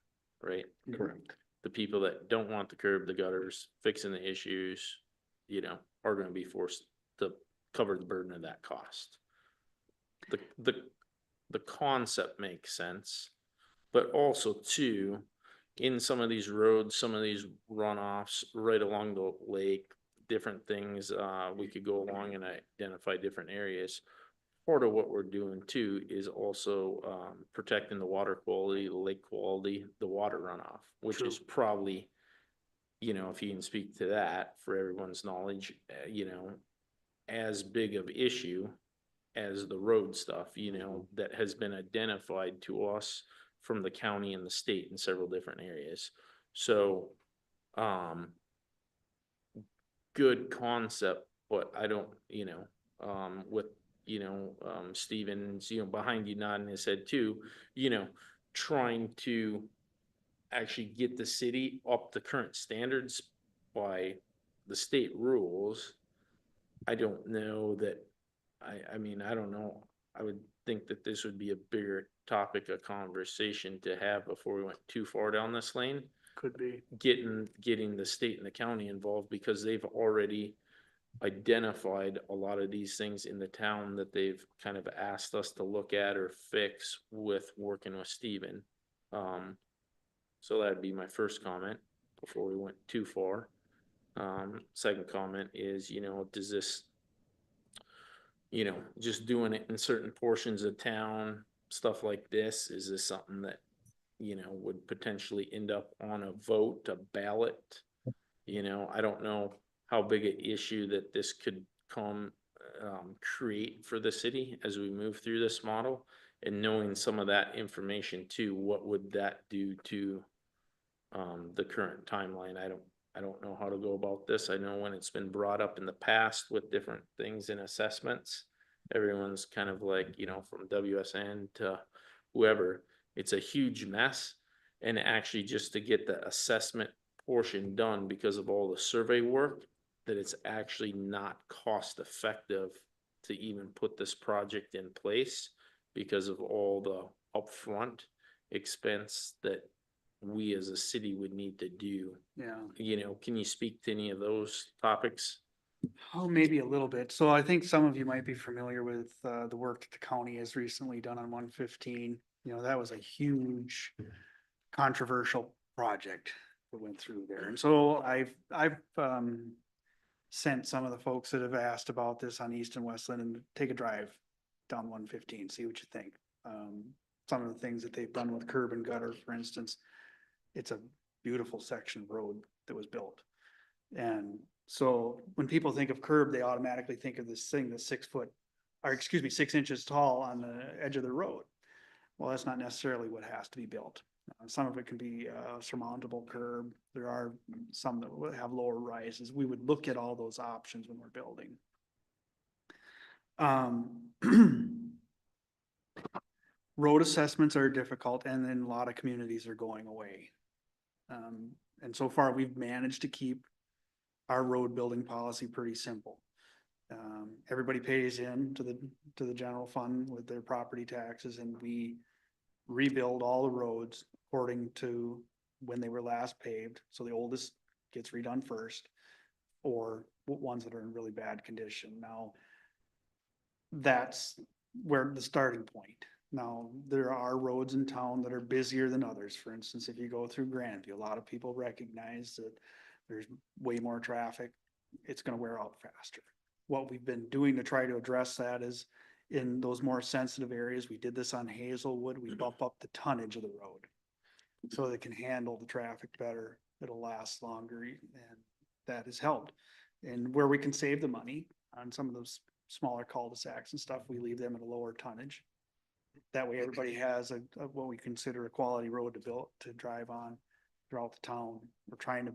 right? Correct. The people that don't want the curb, the gutters, fixing the issues, are going to be forced to cover the burden of that cost. The concept makes sense, but also too, in some of these roads, some of these runoffs right along the lake, different things, we could go along and identify different areas. Part of what we're doing too is also protecting the water quality, the lake quality, the water runoff, which True. is probably, if you can speak to that for everyone's knowledge, as big of issue as the road stuff, that has been identified to us from the county and the state in several different areas. So, good concept, but I don't, with, Stevens, behind you nodding his head too, trying to actually get the city up to current standards by the state rules. I don't know that, I mean, I don't know. I would think that this would be a bigger topic of conversation to have before we went too far down this lane. Could be. Getting the state and the county involved, because they've already identified a lot of these things in the town that they've kind of asked us to look at or fix with working with Steven. So that'd be my first comment before we went too far. Second comment is, does this, just doing it in certain portions of town, stuff like this, is this something that, would potentially end up on a vote, a ballot? I don't know how big an issue that this could create for the city as we move through this model, and knowing some of that information too, what would that do to the current timeline? I don't know how to go about this. I know when it's been brought up in the past with different things in assessments, everyone's kind of like, you know, from WSN to whoever, it's a huge mess. And actually just to get the assessment portion done because of all the survey work, that it's actually not cost effective to even put this project in place because of all the upfront expense that we as a city would need to do. Yeah. You know, can you speak to any of those topics? Oh, maybe a little bit. So I think some of you might be familiar with the work that the county has recently done on 115. You know, that was a huge controversial project that went through there. And so I've sent some of the folks that have asked about this on East and West Linden to take a drive down 115, see what you think. Some of the things that they've done with curb and gutter, for instance, it's a beautiful section of road that was built. And so when people think of curb, they automatically think of this thing that's 6 foot, or excuse me, 6 inches tall on the edge of the road. Well, that's not necessarily what has to be built. Some of it can be a surmountable curb. There are some that will have lower rises. We would look at all those options when we're building. Road assessments are difficult, and then a lot of communities are going away. And so far, we've managed to keep our road building policy pretty simple. Everybody pays in to the general fund with their property taxes, and we rebuild all the roads according to when they were last paved. So the oldest gets redone first, or ones that are in really bad condition. Now, that's where the starting point. Now, there are roads in town that are busier than others. For instance, if you go through Grandview, a lot of people recognize that there's way more traffic. It's gonna wear out faster. What we've been doing to try to address that is in those more sensitive areas. We did this on Hazelwood. We bump up the tonnage of the road so that it can handle the traffic better. It'll last longer, and that has helped. And where we can save the money on some of those smaller cul-de-sacs and stuff, we leave them at a lower tonnage. That way everybody has what we consider a quality road to drive on throughout the town. We're trying to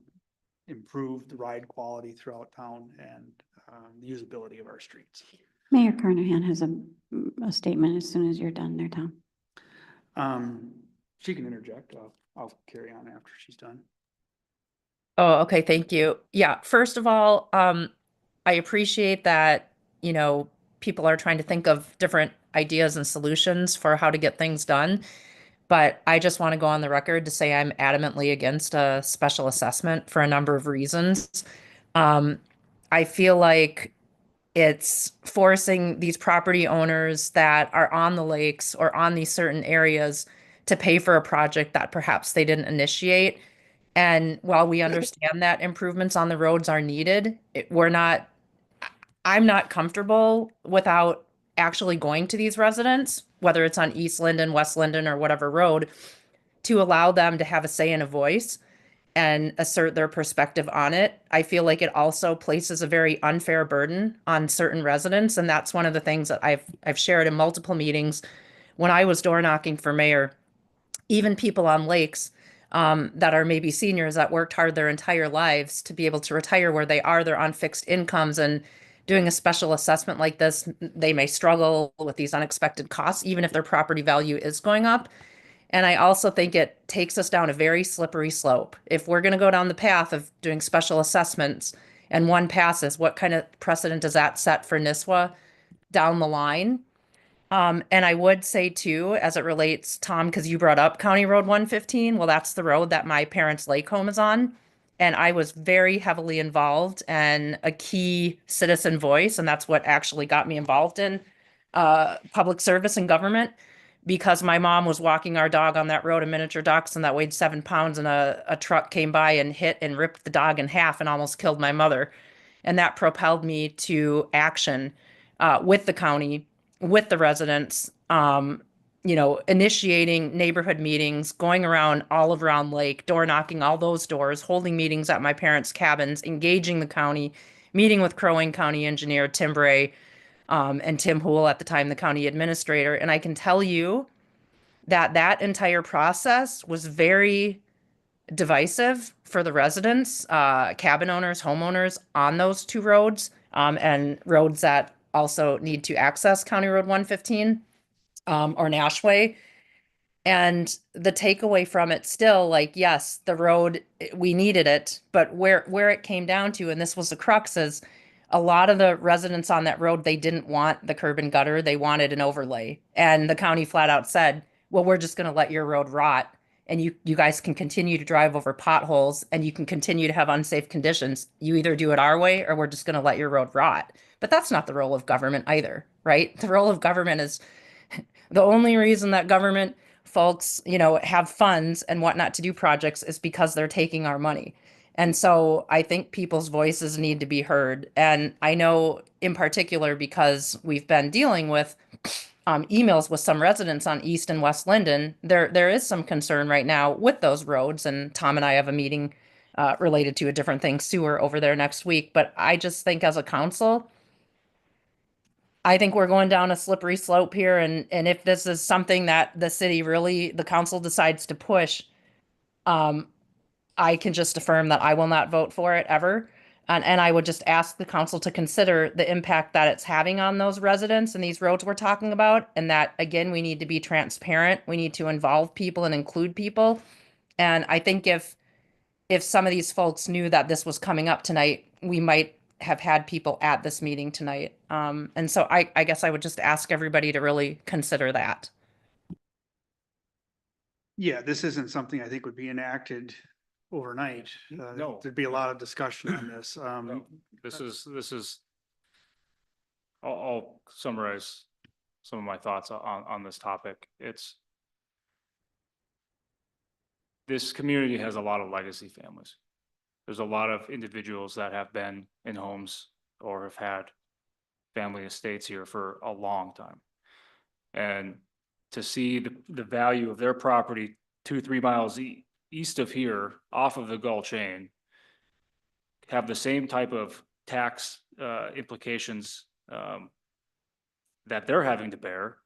improve the ride quality throughout town and the usability of our streets. Mayor Carnahan has a statement as soon as you're done there, Tom. She can interject. I'll carry on after she's done. Oh, okay, thank you. Yeah, first of all, I appreciate that, you know, people are trying to think of different ideas and solutions for how to get things done. But I just want to go on the record to say I'm adamantly against a special assessment for a number of reasons. I feel like it's forcing these property owners that are on the lakes or on these certain areas to pay for a project that perhaps they didn't initiate. And while we understand that improvements on the roads are needed, I'm not comfortable without actually going to these residents, whether it's on East Linden, West Linden, or whatever road, to allow them to have a say and a voice and assert their perspective on it. I feel like it also places a very unfair burden on certain residents, and that's one of the things that I've shared in multiple meetings when I was door knocking for mayor. Even people on lakes that are maybe seniors that worked hard their entire lives to be able to retire where they're on fixed incomes, and doing a special assessment like this, they may struggle with these unexpected costs, even if their property value is going up. And I also think it takes us down a very slippery slope. If we're going to go down the path of doing special assessments and one passes, what kind of precedent does that set for Nisswa down the line? And I would say too, as it relates, Tom, because you brought up County Road 115, well, that's the road that my parents' lake home is on. And I was very heavily involved and a key citizen voice. And that's what actually got me involved in public service and government, because my mom was walking our dog on that road, a miniature dachshund that weighed 7 pounds, and a truck came by and hit and ripped the dog in half and almost killed my mother. And that propelled me to action with the county, with the residents, initiating neighborhood meetings, going around all around Lake, door knocking all those doors, holding meetings at my parents' cabins, engaging the county, meeting with Crow Wing County Engineer Tim Bray, and Tim Hool at the time, the county administrator. And I can tell you that that entire process was very divisive for the residents, cabin owners, homeowners on those two roads, and roads that also need to access County Road 115, or Nashway. And the takeaway from it still, like, yes, the road, we needed it, but where it came down to, and this was the crux, is a lot of the residents on that road, they didn't want the curb and gutter, they wanted an overlay. And the county flat out said, well, we're just gonna let your road rot, and you guys can continue to drive over potholes, and you can continue to have unsafe conditions. You either do it our way, or we're just gonna let your road rot. But that's not the role of government either, right? The role of government is, the only reason that government folks, have funds and whatnot to do projects is because they're taking our money. And so I think people's voices need to be heard. And I know in particular, because we've been dealing with emails with some residents on East and West Linden, there is some concern right now with those roads. And Tom and I have a meeting related to a different thing, sewer, over there next week. But I just think as a council, I think we're going down a slippery slope here, and if this is something that the city really, the council decides to push, I can just affirm that I will not vote for it ever. And I would just ask the council to consider the impact that it's having on those residents and these roads we're talking about. And that, again, we need to be transparent. We need to involve people and include people. And I think if some of these folks knew that this was coming up tonight, we might have had people at this meeting tonight. And so I guess I would just ask everybody to really consider that. Yeah, this isn't something I think would be enacted overnight. No. There'd be a lot of discussion on this. No, this is, I'll summarize some of my thoughts on this topic. This community has a lot of legacy families. There's a lot of individuals that have been in homes or have had family estates here for a long time. And to see the value of their property 2-3 miles east of here, off of the Gull chain, have the same type of tax implications that they're having to bear,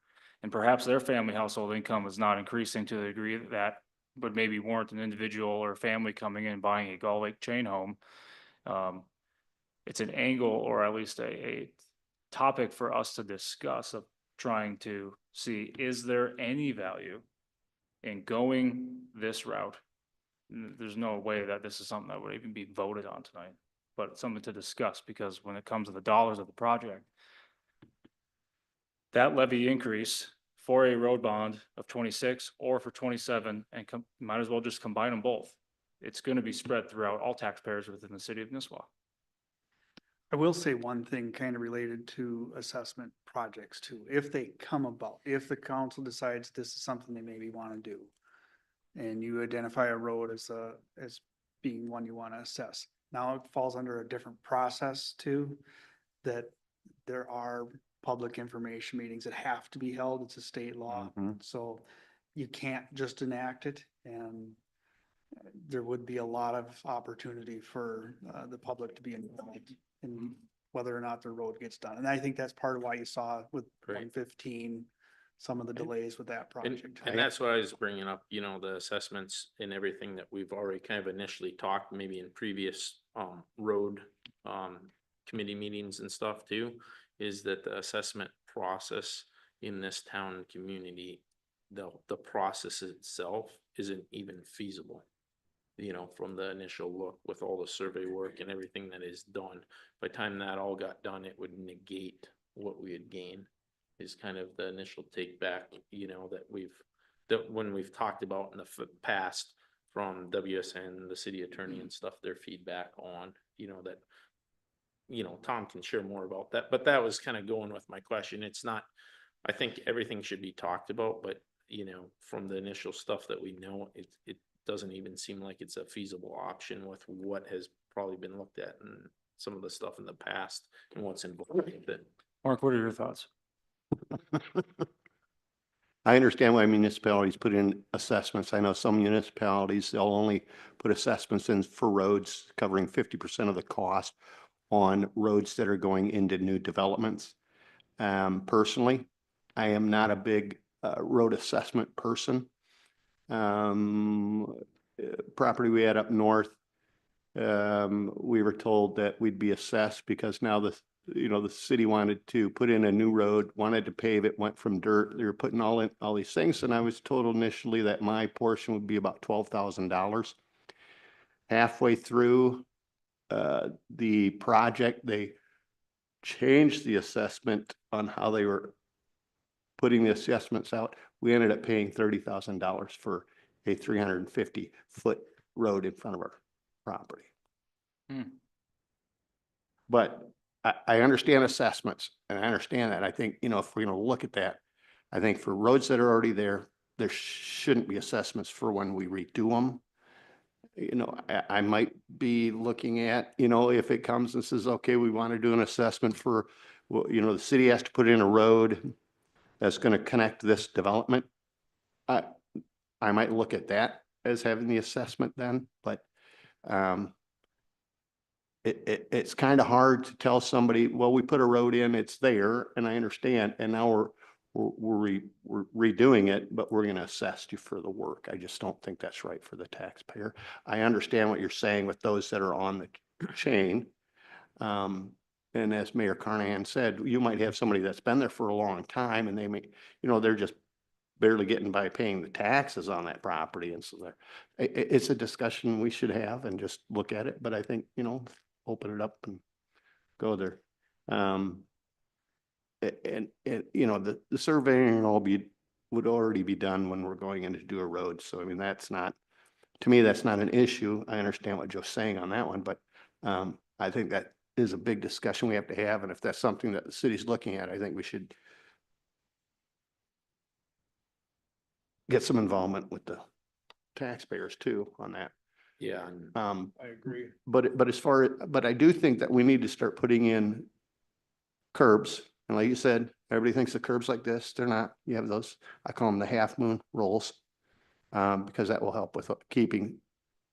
and perhaps their family household income is not increasing to the degree that would maybe warrant an individual or family coming in and buying a Gull Lake chain home. It's an angle, or at least a topic for us to discuss, of trying to see, is there any value in going this route? There's no way that this is something that would even be voted on tonight, but it's something to discuss, because when it comes to the dollars of the project, that levy increase for a road bond of 26 or for 27, and might as well just combine them both. It's going to be spread throughout all taxpayers within the city of Nisswa. I will say one thing kind of related to assessment projects too. If they come about, if the council decides this is something they maybe want to do, and you identify a road as being one you want to assess. Now it falls under a different process too, that there are public information meetings that have to be held. It's a state law. So you can't just enact it, and there would be a lot of opportunity for the public to be involved in whether or not the road gets done. And I think that's part of why you saw with Right. 115, some of the delays with that project. And that's what I was bringing up, the assessments and everything that we've already kind of initially talked, maybe in previous road committee meetings and stuff too, is that the assessment process in this town and community, the process itself isn't even feasible. From the initial look, with all the survey work and everything that is done, by the time that all got done, it would negate what we had gained, is kind of the initial take back, that when we've talked about in the past from WSN, the city attorney and stuff, their feedback on, that, Tom can share more about that, but that was kind of going with my question. It's not, I think everything should be talked about, but, from the initial stuff that we know, it doesn't even seem like it's a feasible option with what has probably been looked at and some of the stuff in the past and what's involved with it. Mark, what are your thoughts? I understand why municipalities put in assessments. I know some municipalities, they'll only put assessments in for roads covering 50% of the cost on roads that are going into new developments. Personally, I am not a big road assessment person. property we had up north, we were told that we'd be assessed because now the city wanted to put in a new road, wanted to pave it, went from dirt. They were putting all these things. And I was told initially that my portion would be about $12,000. Halfway through, the project, they changed the assessment on how they were putting the assessments out. We ended up paying $30,000 for a 350-foot road in front of our property. Hmm. But I understand assessments and I understand that. I think, if we're gonna look at that, I think for roads that are already there, there shouldn't be assessments for when we redo them. I might be looking at, if it comes and says, okay, we want to do an assessment for, well, the city has to put in a road that's going to connect this development. I might look at that as having the assessment then, but it's kind of hard to tell somebody, well, we put a road in, it's there, and I understand, and now we're redoing it, but we're going to assess you for the work. I just don't think that's right for the taxpayer. I understand what you're saying with those that are on the chain. And as Mayor Carnahan said, you might have somebody that's been there for a long time and they may, they're just barely getting by paying the taxes on that property. And so it's a discussion we should have and just look at it. But I think, open it up and go there. And the surveying would already be done when we're going in to do a road. So, I mean, to me, that's not an issue. I understand what Joe's saying on that one, but I think that is a big discussion we have to have. And if that's something that the city's looking at, I think we should get some involvement with the taxpayers too on that. Yeah. I agree. But I do think that we need to start putting in curbs. And like you said, everybody thinks the curbs like this, they're not. You have those, I call them the half moon rolls, because that will help with keeping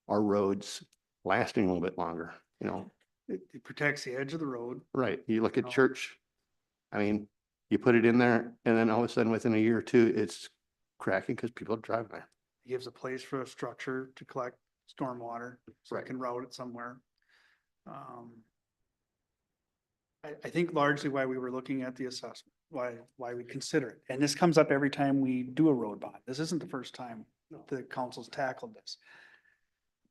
our roads lasting a little bit longer, It protects the edge of the road. Right. You look at No. church, I mean, you put it in there and then all of a sudden within a year or two, it's cracking because people are driving there. It gives a place for a structure to collect stormwater, so Right. it can route it somewhere. I think largely why we were looking at the assessment, why we consider it, and this comes up every time we do a road bond. This isn't the first time the council's tackled this.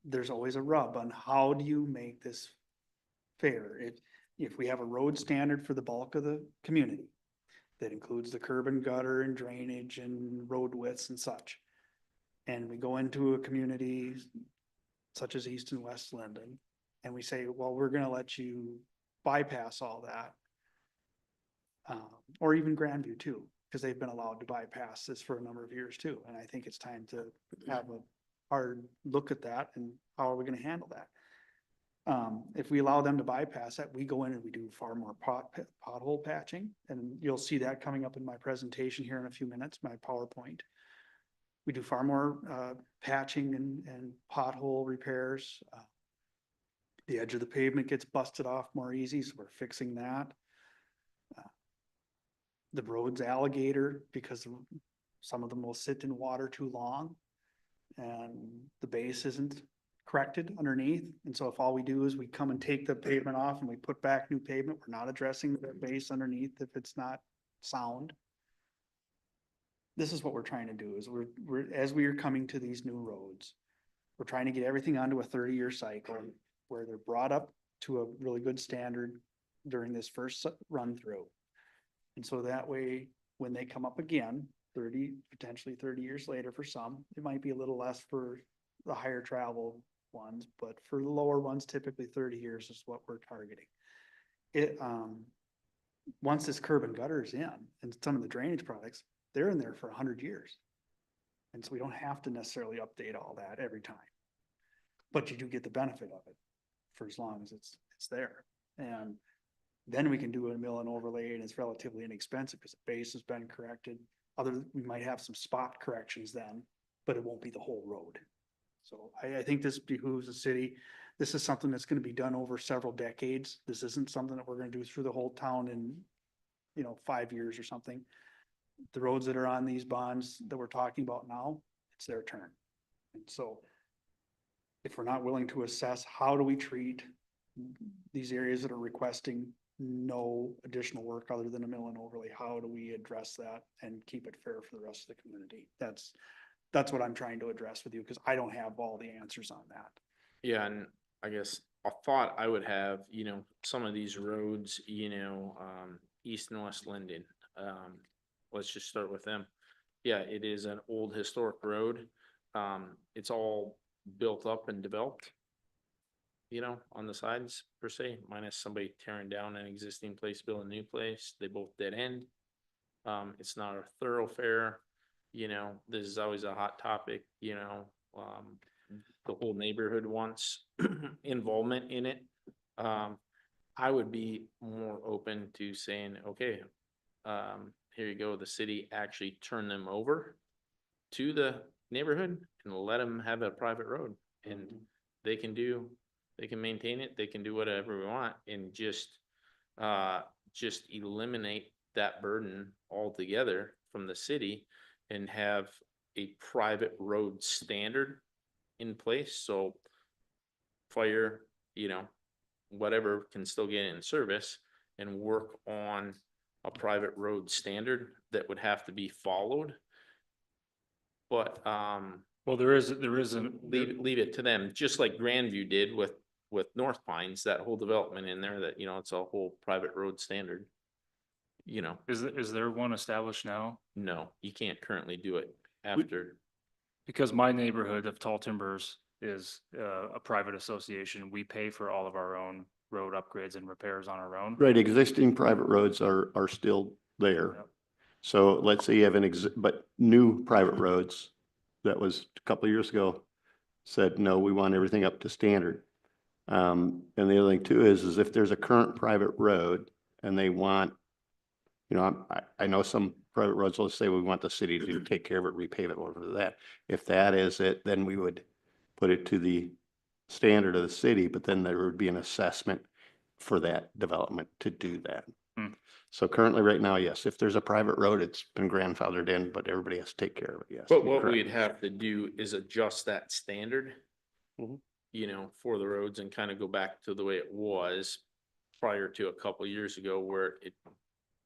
There's always a rub on how do you make this fair? If we have a road standard for the bulk of the community, that includes the curb and gutter and drainage and road widths and such. And we go into a community such as East and West Linden, and we say, well, we're gonna let you bypass all that. Or even Grandview too, because they've been allowed to bypass this for a number of years too. And I think it's time to have a hard look at that and how are we gonna handle that? If we allow them to bypass that, we go in and we do far more pothole patching, and you'll see that coming up in my presentation here in a few minutes, my PowerPoint. We do far more patching and pothole repairs. The edge of the pavement gets busted off more easy, so we're fixing that. The road's alligator because some of them will sit in water too long and the base isn't corrected underneath. And so if all we do is we come and take the pavement off and we put back new pavement, we're not addressing the base underneath if it's not sound. This is what we're trying to do is as we are coming to these new roads, we're trying to get everything onto a 30-year cycle where they're brought up to a really good standard during this first run through. And so that way, when they come up again, potentially 30 years later for some, it might be a little less for the higher travel ones, but for the lower ones, typically 30 years is what we're targeting. Once this curb and gutter is in and some of the drainage products, they're in there for 100 years. And so we don't have to necessarily update all that every time, but you do get the benefit of it for as long as it's there. And then we can do a mill and overlay and it's relatively inexpensive because the base has been corrected. We might have some spot corrections then, but it won't be the whole road. So I think this behooves the city. This is something that's going to be done over several decades. This isn't something that we're going to do through the whole town in, 5 years or something. The roads that are on these bonds that we're talking about now, it's their turn. And so if we're not willing to assess, how do we treat these areas that are requesting no additional work other than a mill and overlay? How do we address that and keep it fair for the rest of the community? That's what I'm trying to address with you, because I don't have all the answers on that. Yeah, and I guess a thought I would have, some of these roads, East and West Linden, let's just start with them. Yeah, it is an old historic road. It's all built up and developed, on the sides per se, minus somebody tearing down an existing place, building a new place. They both dead end. It's not a thoroughfare, this is always a hot topic, the whole neighborhood wants involvement in it. I would be more open to saying, okay, here you go, the city actually turn them over to the neighborhood and let them have a private road, and they can maintain it, they can do whatever we want, and just eliminate that burden altogether from the city and have a private road standard in place, so fire, whatever can still get in service, and work on a private road standard that would have to be followed. But, Well, there is a. leave it to them, just like Grandview did with North Pines, that whole development in there that, it's a whole private road standard. Is there one established now? No, you can't currently do it after. Because my neighborhood of Tall Timbers is a private association. We pay for all of our own road upgrades and repairs on our own. Right, existing private roads are still there. Yep. So let's say you have but new private roads, that was a couple of years ago, said, no, we want everything up to standard. And the other thing too is if there's a current private road and they want, I know some private roads will say we want the city to take care of it, repave it, whatever that. If that is it, then we would put it to the standard of the city, but then there would be an assessment for that development to do that. Hmm. So currently, right now, yes, if there's a private road, it's been grandfathered in, but everybody has to take care of it, yes. But you're what correct. we'd have to do is adjust that standard, Mhm. For the roads, and kind of go back to the way it was prior to a couple years ago, where it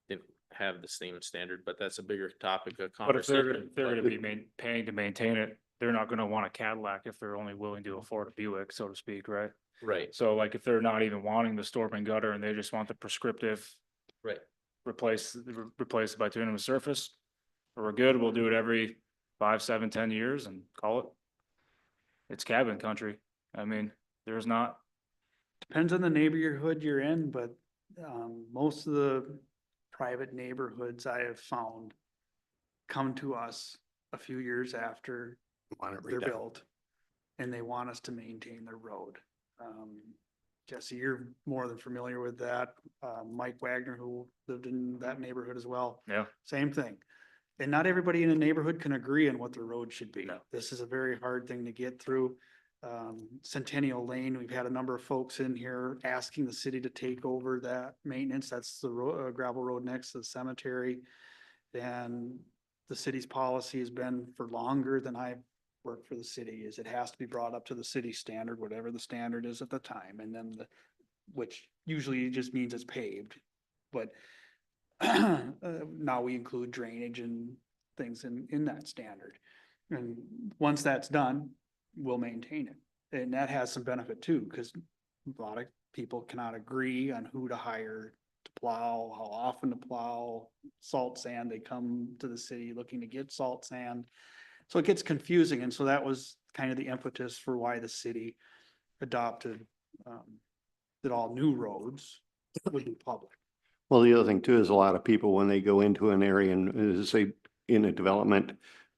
didn't have the same standard, but that's a bigger topic of But if conversation. they're gonna be paying to maintain it, they're not gonna want a Cadillac if they're only willing to afford a Buick, so to speak, right? Right, So like if they're not even wanting the storm and gutter and they just want the prescriptive right. replace it by tuning the surface, we're good, we'll do it every 5, 7, 10 years and call it. It's cabin country. I mean, there's not, Depends on the neighborhood you're in, but most of the private neighborhoods I have found come to us a few years after Want it they're redone. built, and they want us to maintain their road. Jesse, you're more than familiar with that. Mike Wagner, who lived in that neighborhood as well, yeah, same thing. And not everybody in a neighborhood can agree on what the road should be. No. This is a very hard thing to get through. Centennial Lane, we've had a number of folks in here asking the city to take over that maintenance. That's the gravel road next to the cemetery. And the city's policy has been, for longer than I've worked for the city, is it has to be brought up to the city standard, whatever the standard is at the time. And then which usually just means it's paved, but now we include drainage and things in that standard. And once that's done, we'll maintain it. And that has some benefit too, because a lot of people cannot agree on who to hire to plow, how often to plow, salt sand. They come to the city looking to get salt sand. So it gets confusing. And so that was kind of the impetus for why the city adopted that all new roads would be public. Well, the other thing too is a lot of people, when they go into an area and say in a development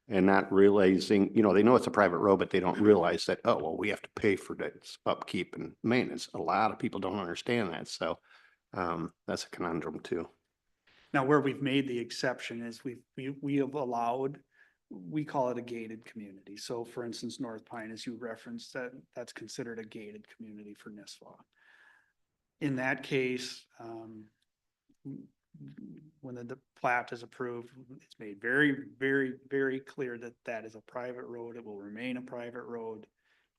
and not realizing, they know it's a private road, but they don't realize that, oh, well, we have to pay for its upkeep and maintenance. A lot of people don't understand that. So that's a conundrum too. Now, where we've made the exception is we have allowed, we call it a gated community. So for instance, North Pine, as you referenced, that's considered a gated community for Nisswa. In that case, when the plat is approved, it's made very, very, very clear that that is a private road. It will remain a private road.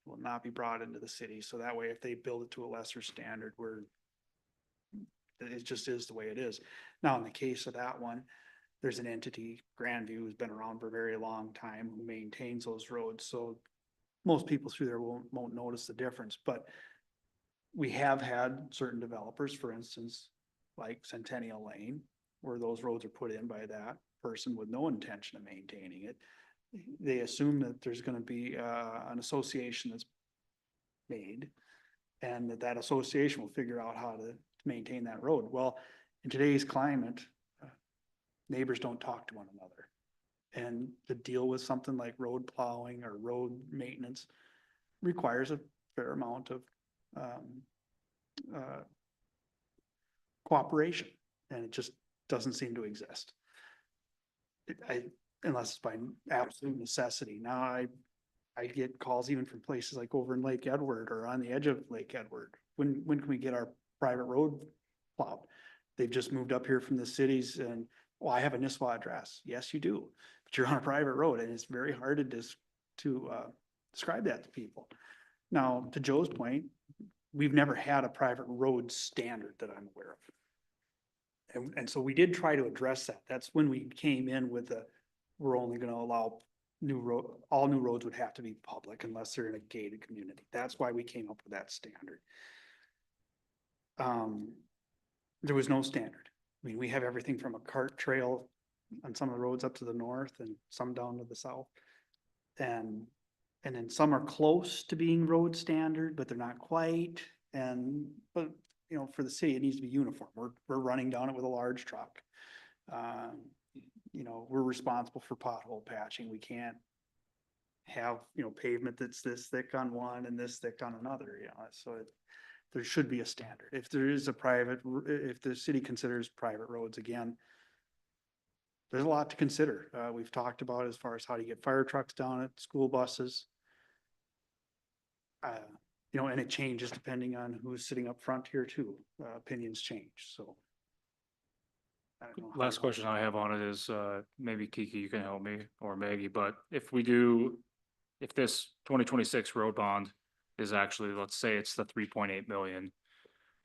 will not be brought into the city. So that way, if they build it to a lesser standard, it just is the way it is. Now, in the case of that one, there's an entity, Grandview, who's been around for a very long time, who maintains those roads. So most people through there won't notice the difference, but we have had certain developers, for instance, like Centennial Lane, where those roads are put in by that person with no intention of maintaining it. They assume that there's gonna be, an association that's made, and that association will figure out how to maintain that road. Well, in today's climate, neighbors don't talk to one another. And to deal with something like road plowing or road maintenance requires a fair amount of cooperation, and it just doesn't seem to exist. Unless it's by absolute necessity. Now, I get calls even from places like over in Lake Edward or on the edge of Lake Edward. When can we get our private road plowed? They've just moved up here from the cities and, well, I have a Nisswa address. Yes, you do, but you're on a private road, and it's very hard to describe that to people. Now, to Joe's point, we've never had a private road standard that I'm aware of. And so we did try to address that. That's when we came in with we're only gonna allow all new roads would have to be public unless they're in a gated community. That's why we came up with that standard. There was no standard. I mean, we have everything from a cart trail on some of the roads up to the north and some down to the south. And then some are close to being road standard, but they're not quite. But you know, for the city, it needs to be uniform. We're running down it with a large truck. You know, we're responsible for pothole patching. We can't have, you know, pavement that's this thick on one and this thick on another, you know, so there should be a standard. If there is if the city considers private roads, again, there's a lot to consider. We've talked about as far as how to get fire trucks down it, school buses. You know, and it changes depending on who's sitting up front here too. Opinions change, so. I don't know how Last you- question I have on it is, maybe Kiki, you can help me, or Maggie, but if this 2026 road bond is actually, let's say it's the 3.8 million,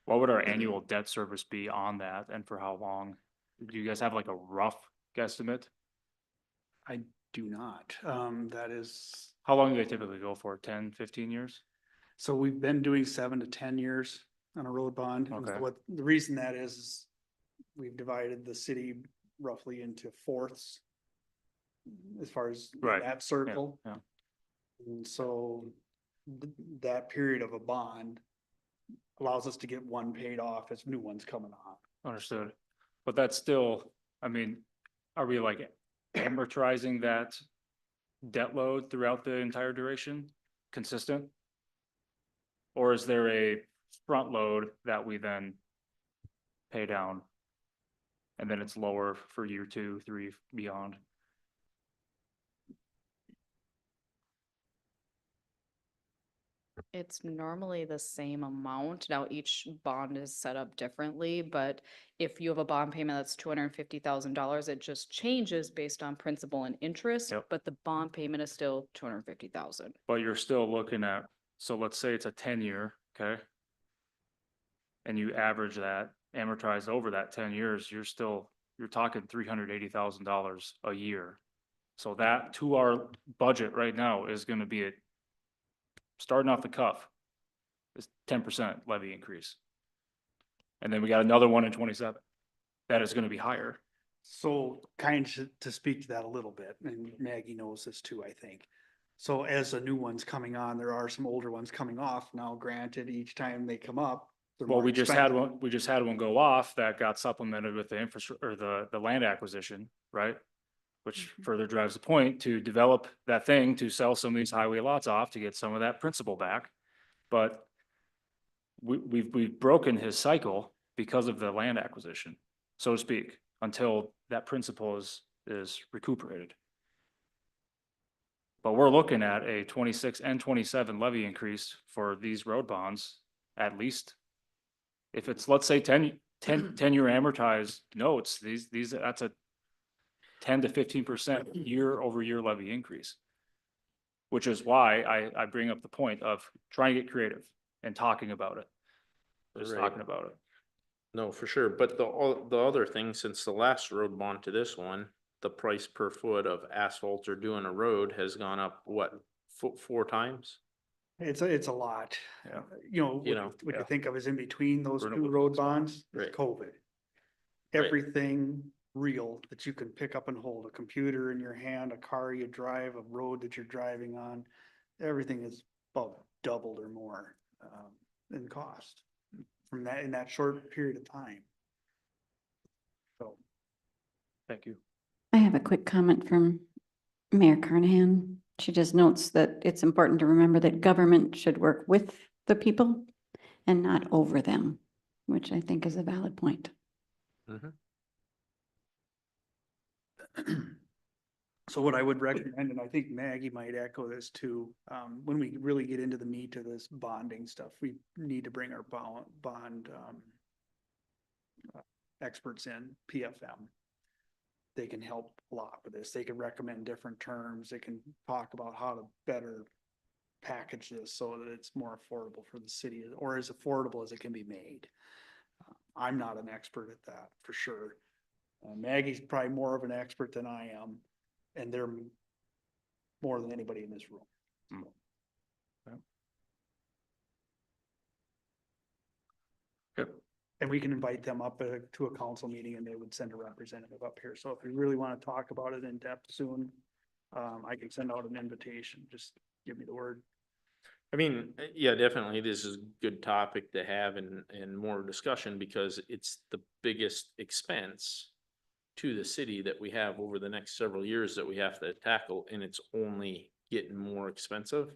what would our annual debt service be on that and for how long? Do you guys have like a rough guesstimate? I do not. That is, How long do they typically go for? 10, 15 years? so we've been doing 7 to 10 years on a road bond. And Okay. what the reason that is we've divided the city roughly into fourths as far as Right. that circle. Yeah. And so that period of a bond allows us to get one paid off as new ones coming on. Understood. But that's still, I mean, are we like amortizing that debt load throughout the entire duration? Consistent? Or is there a front load that we then pay down? And then it's lower for year 2, 3 beyond? It's normally the same amount. Now, each bond is set up differently, but if you have a bond payment that's $250,000, it just changes based on principal and interest, Yep. but the bond payment is still 250,000. But you're still looking at, so let's say it's a 10-year, okay? And you average that, amortized over that 10 years, you're talking $380,000 a year. So that to our budget right now is gonna be starting off the cuff, is 10% levy increase. And then we got another one in 27. That is gonna be higher. So kind of to speak to that a little bit, and Maggie knows this too, I think. So as the new ones coming on, there are some older ones coming off. Now granted, each time they come up, they're Well, more we just had expensive. one go off that got supplemented with the infrastructure, or the land acquisition, right? Which further drives the point to develop that thing to sell some of these highway lots off to get some of that principal back. But we've broken his cycle because of the land acquisition, so to speak, until that principal is recuperated. But we're looking at a 26 and 27 levy increase for these road bonds, at least. If it's, let's say 10-year amortized notes, that's a 10 to 15% year over year levy increase. which is why I bring up the point of trying to get creative and talking about it. Just Right. talking about it. No, for sure, but the other thing, since the last road bond to this one, the price per foot of asphalt or doing a road has gone up, what, 4 times? It's a lot. You know, You know, what you yeah. think of as in between those two Renewable road bonds. bonds, is Right. COVID. Everything real that you can pick up and hold, a computer in your hand, a car you drive, a road that you're driving on, everything is about doubled or more, in cost from that, in that short period of time. So, Thank you. I have a quick comment from Mayor Carnahan. She just notes that it's important to remember that government should work with the people and not over them, which I think is a valid point. Mhm. so what I would recommend, and I think Maggie might echo this too, when we really get into the meat of this bonding stuff, we need to bring our bond experts in, PFM. They can help a lot with this. They can recommend different terms. They can talk about how to better package this so that it's more affordable for the city, or as affordable as it can be made. I'm not an expert at that for sure. Maggie's probably more of an expert than I am, and they're more than anybody in this room. Mm. Yep. And we can invite them up to a council meeting and they would send a representative up here. So if we really want to talk about it in depth soon, I can send out an invitation. Just give me the word. I mean, yeah, definitely, this is a good topic to have and more discussion because it's the biggest expense to the city that we have over the next several years that we have to tackle, and it's only getting more expensive.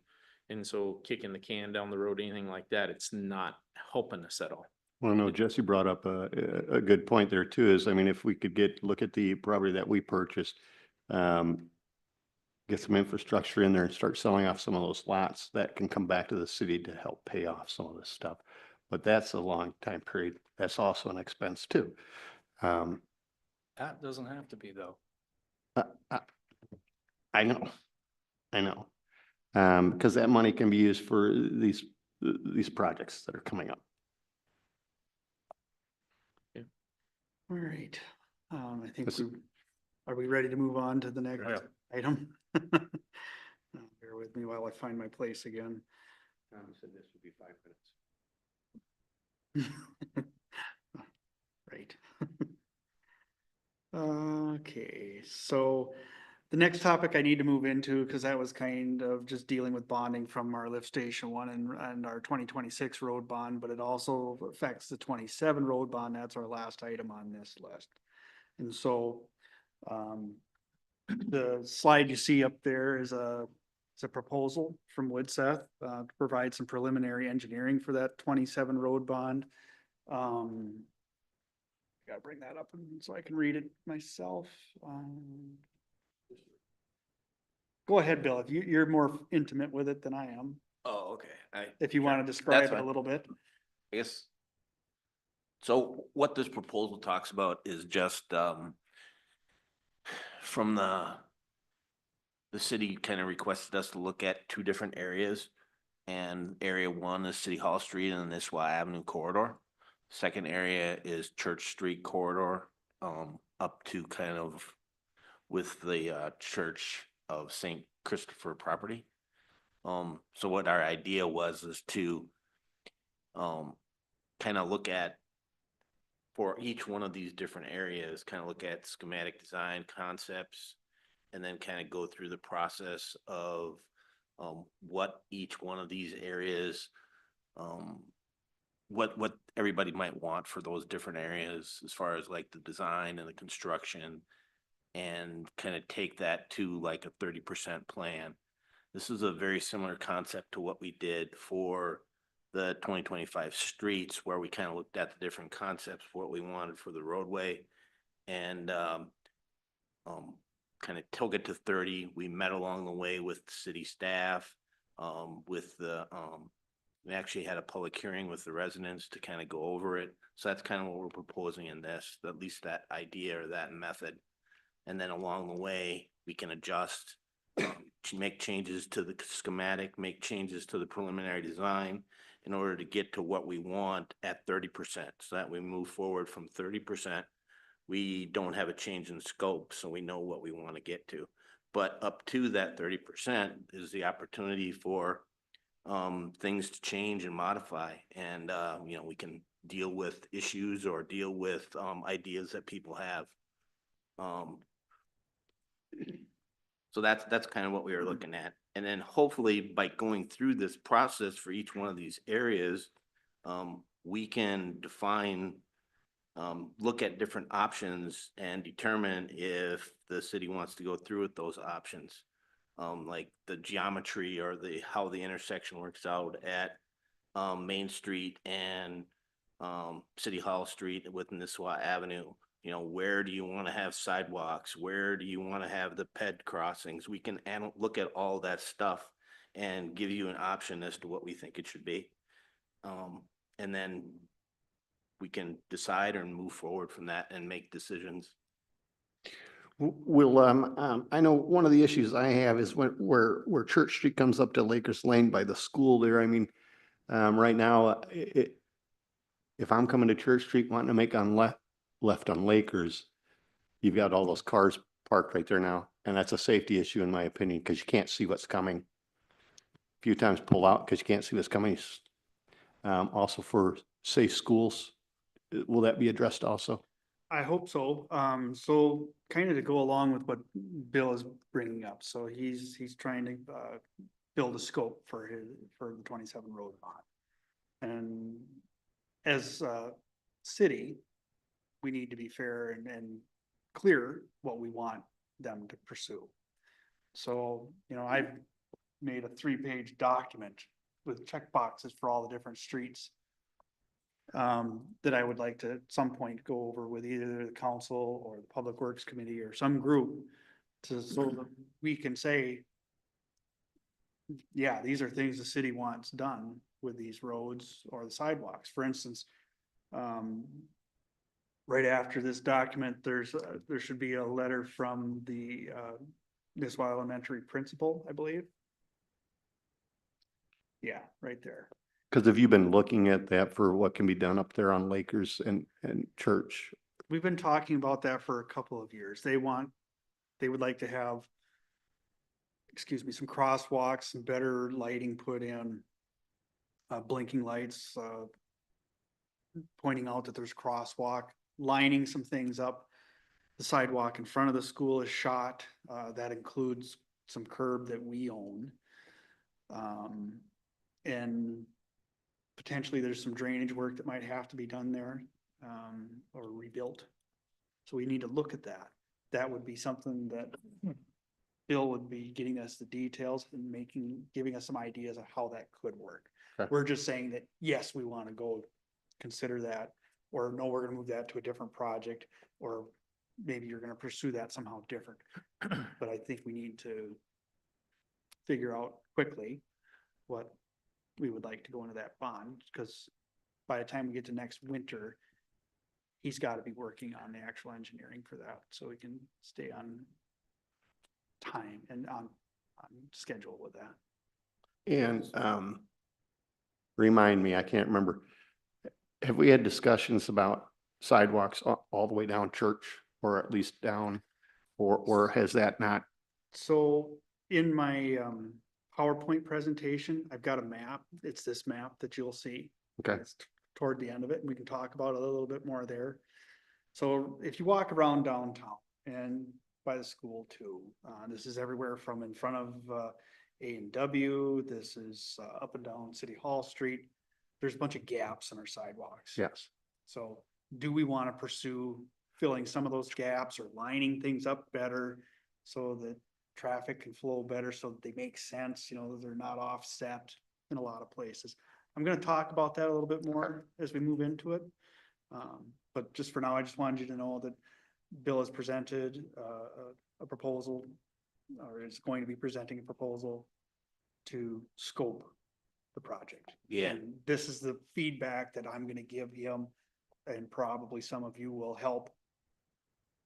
And so kicking the can down the road, anything like that, it's not helping us at all. Well, no, Jesse brought up a good point there too, is, I mean, if we could look at the property that we purchased, get some infrastructure in there and start selling off some of those lots, that can come back to the city to help pay off some of this stuff. But that's a long time period. That's also an expense too. That doesn't have to be though. I know, because that money can be used for these projects that are coming up. All right. I think This- are we ready to move on to the next Yeah. item? Bear with me while I find my place again. Tom said this would be 5 minutes. Right. Okay, so the next topic I need to move into, because that was kind of just dealing with bonding from our lift station one and our 2026 road bond, but it also affects the 27 road bond. That's our last item on this list. And so, the slide you see up there is a proposal from Woodseth, to provide some preliminary engineering for that 27 road bond. Gotta bring that up so I can read it myself. Go ahead, Bill, if you're more intimate with it than I am, Oh, okay. if you want to describe it a fine. little bit. I guess. So what this proposal talks about is just, from the city kind of requested us to look at 2 different areas. And area 1 is City Hall Street and the Nisswa Avenue corridor. Second area is Church Street corridor, up to kind of with the Church of St. Christopher property. So what our idea was is to kind of look at, for each one of these different areas, kind of look at schematic design concepts, and then kind of go through the process of what each one of these areas, what everybody might want for those different areas as far as like the design and the construction, and kind of take that to like a 30% plan. This is a very similar concept to what we did for the 2025 streets, where we kind of looked at the different concepts, what we wanted for the roadway, and kind of took it to 30. We met along the way with city staff, with the we actually had a public hearing with the residents to kind of go over it. So that's kind of what we're proposing in this, at least that idea or that method. And then along the way, we can adjust make changes to the schematic, make changes to the preliminary design in order to get to what we want at 30%, so that we move forward from 30%. We don't have a change in scope, so we know what we want to get to. But up to that 30% is the opportunity for things to change and modify. And, you know, we can deal with issues or deal with ideas that people have. So that's kind of what we were looking at. And then hopefully by going through this process for each one of these areas, we can define, look at different options and determine if the city wants to go through with those options. Like the geometry or how the intersection works out at Main Street and City Hall Street with Nisswa Avenue. You know, where do you want to have sidewalks? Where do you want to have the ped crossings? We can look at all that stuff and give you an option as to what we think it should be. And then we can decide or move forward from that and make decisions. Will, I know one of the issues I have is where Church Street comes up to Lakers Lane by the school there. I mean, right now, if I'm coming to Church Street wanting to make on left on Lakers, you've got all those cars parked right there now. And that's a safety issue in my opinion, because you can't see what's coming. A few times pull out because you can't see what's coming. Also for safe schools, will that be addressed also? I hope so. So kind of to go along with what Bill is bringing up. So he's trying to, build a scope for the 27 road bond. And as a city, we need to be fair and clear what we want them to pursue. So, you know, I've made a 3-page document with check boxes for all the different streets that I would like to at some point go over with either the council or the Public Works Committee or some group so that we can say, yeah, these are things the city wants done with these roads or the sidewalks. For instance, right after this document, there should be a letter from the Nisswa Elementary principal, I believe. Yeah, right there. Because have you been looking at that for what can be done up there on Lakers and Church? We've been talking about that for a couple of years. They would like to have, some crosswalks, some better lighting put in, blinking lights, pointing out that there's crosswalk, lining some things up. The sidewalk in front of the school is shot. That includes some curb that we own. And potentially there's some drainage work that might have to be done there, or rebuilt. So we need to look at that. That would be something that Bill would be getting us the details and giving us some ideas of how that could work. Okay. We're just saying that, yes, we want to go consider that, or no, we're gonna move that to a different project, or maybe you're gonna pursue that somehow different. But I think we need to figure out quickly what we would like to go into that bond, because by the time we get to next winter, he's got to be working on the actual engineering for that, so we can stay on time and on schedule with that. And remind me, I can't remember. Have we had discussions about sidewalks all the way down Church, or at least down, or has that not? So in my PowerPoint presentation, I've got a map. It's this map that you'll see. Okay. It's toward the end of it, and we can talk about it a little bit more there. So if you walk around downtown and by the school too, this is everywhere from in front of A&W, this is up and down City Hall Street. There's a bunch of gaps in our sidewalks. Yes. So do we want to pursue filling some of those gaps or lining things up better so that traffic can flow better, so that they make sense, that they're not offset in a lot of places? I'm going to talk about that a little bit more as we move into it. But just for now, I just wanted you to know that Bill has presented a proposal, or is going to be presenting a proposal to scope the project. Yeah. And this is the feedback that I'm going to give him, and probably some of you will help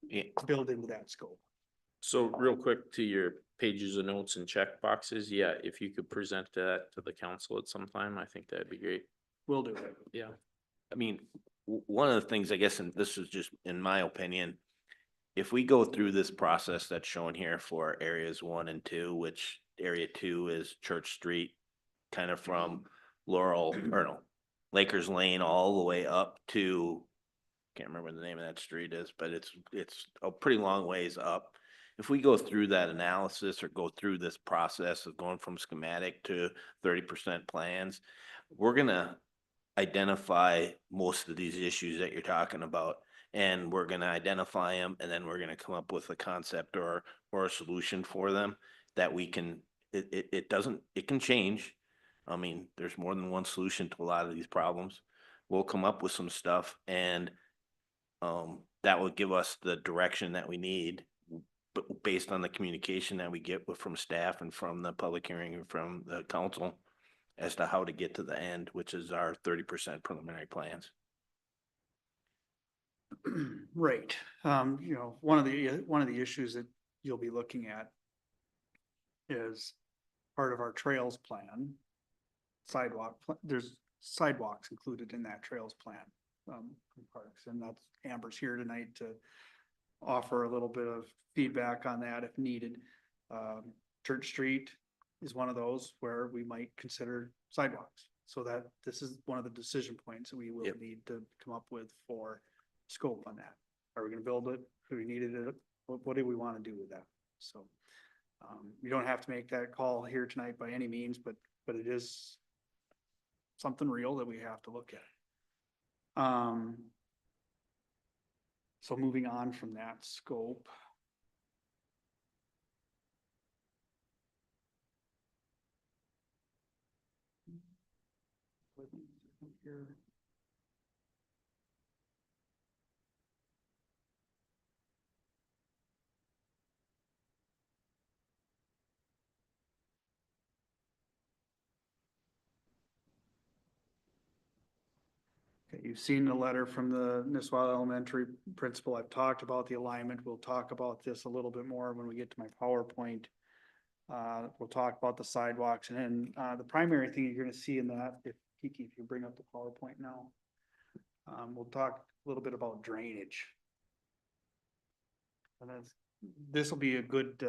Yeah. build into that scope. So real quick to your pages of notes and check boxes, yeah, if you could present that to the council at some time, I think that'd be great. Will do it. Yeah. I mean, one of the things, I guess, and this is just in my opinion, if we go through this process that's shown here for areas 1 and 2, which area 2 is Church Street, kind of from Laurel, or no, Lakers Lane all the way up to, can't remember the name of that street is, but it's a pretty long ways up. If we go through that analysis or go through this process of going from schematic to 30% plans, we're gonna identify most of these issues that you're talking about. And we're gonna identify them, and then we're gonna come up with a concept or a solution for them that we can, it doesn't, it can change. I mean, there's more than one solution to a lot of these problems. We'll come up with some stuff, and that will give us the direction that we need, but based on the communication that we get from staff and from the public hearing and from the council as to how to get to the end, which is our 30% preliminary plans. Right. You know, one of the issues that you'll be looking at is part of our trails plan. There's sidewalks included in that trails plan, from parks, and that's Amber's here tonight to offer a little bit of feedback on that if needed. Church Street is one of those where we might consider sidewalks. So that this is one of the decision points that we will Yep. need to come up with for scope on that. Are we gonna build it? Do we needed it? What do we wanna do with that? So, you don't have to make that call here tonight by any means, but it is something real that we have to look at. So moving on from that scope. Here. Okay, you've seen the letter from the Nisswa Elementary principal. I've talked about the alignment. We'll talk about this a little bit more when we get to my PowerPoint. We'll talk about the sidewalks, and then, the primary thing you're gonna see in that, if Kiki, if you bring up the PowerPoint now. We'll talk a little bit about drainage. And this will be a good,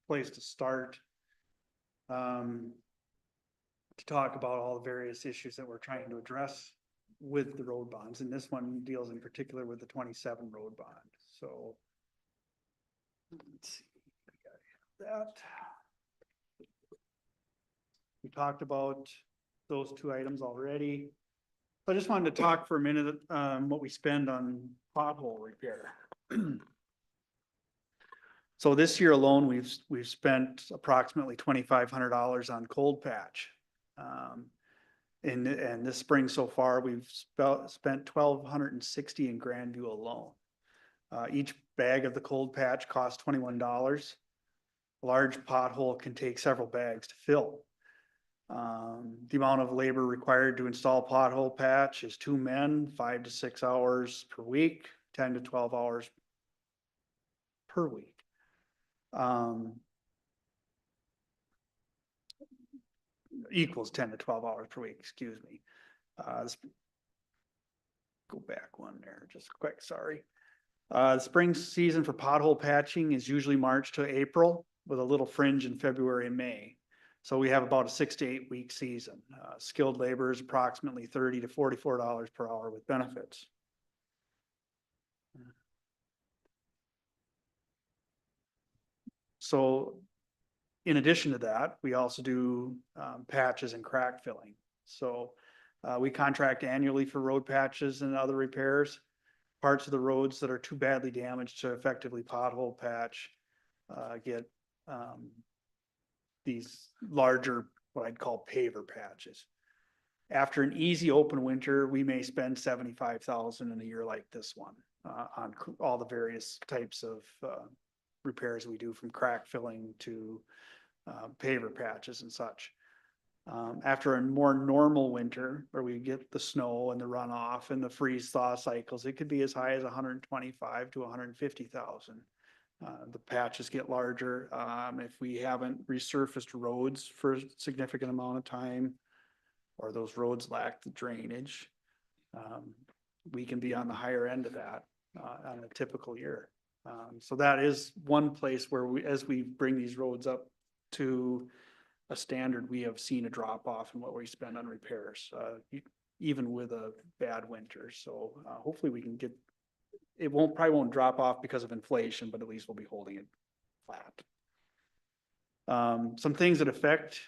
place to start. To talk about all the various issues that we're trying to address with the road bonds, and this one deals in particular with the 27 road bond, so. Let's see, we got that. We talked about those two items already. I just wanted to talk for a minute, what we spend on pothole repair. So this year alone, we've spent approximately $2,500 on cold patch. And this spring so far, we've spent $1,260 in Grandview alone. Each bag of the cold patch costs $21. A large pothole can take several bags to fill. The amount of labor required to install pothole patch is 2 men, 5 to 6 hours per week, 10 to 12 hours per week. Equals 10 to 12 hours per week, excuse me. Go back one there, just quick, sorry. The spring season for pothole patching is usually March to April with a little fringe in February and May. So we have about a 6 to 8 week season. Skilled labor is approximately $30 to $44 per hour with benefits. So in addition to that, we also do patches and crack filling. So we contract annually for road patches and other repairs. Parts of the roads that are too badly damaged to effectively pothole patch get these larger, what I'd call paver patches. After an easy open winter, we may spend $75,000 in a year like this one on all the various types of repairs we do, from crack filling to paver patches and such. After a more normal winter where we get the snow and the runoff and the freeze thaw cycles, it could be as high as 125 to 150,000. The patches get larger. If we haven't resurfaced roads for a significant amount of time, or those roads lack the drainage, we can be on the higher end of that, on a typical year. So that is one place where we, as we bring these roads up to a standard, we have seen a drop off in what we spend on repairs, even with a bad winter. So, hopefully we can get, it probably won't drop off because of inflation, but at least we'll be holding it flat. Some things that affect,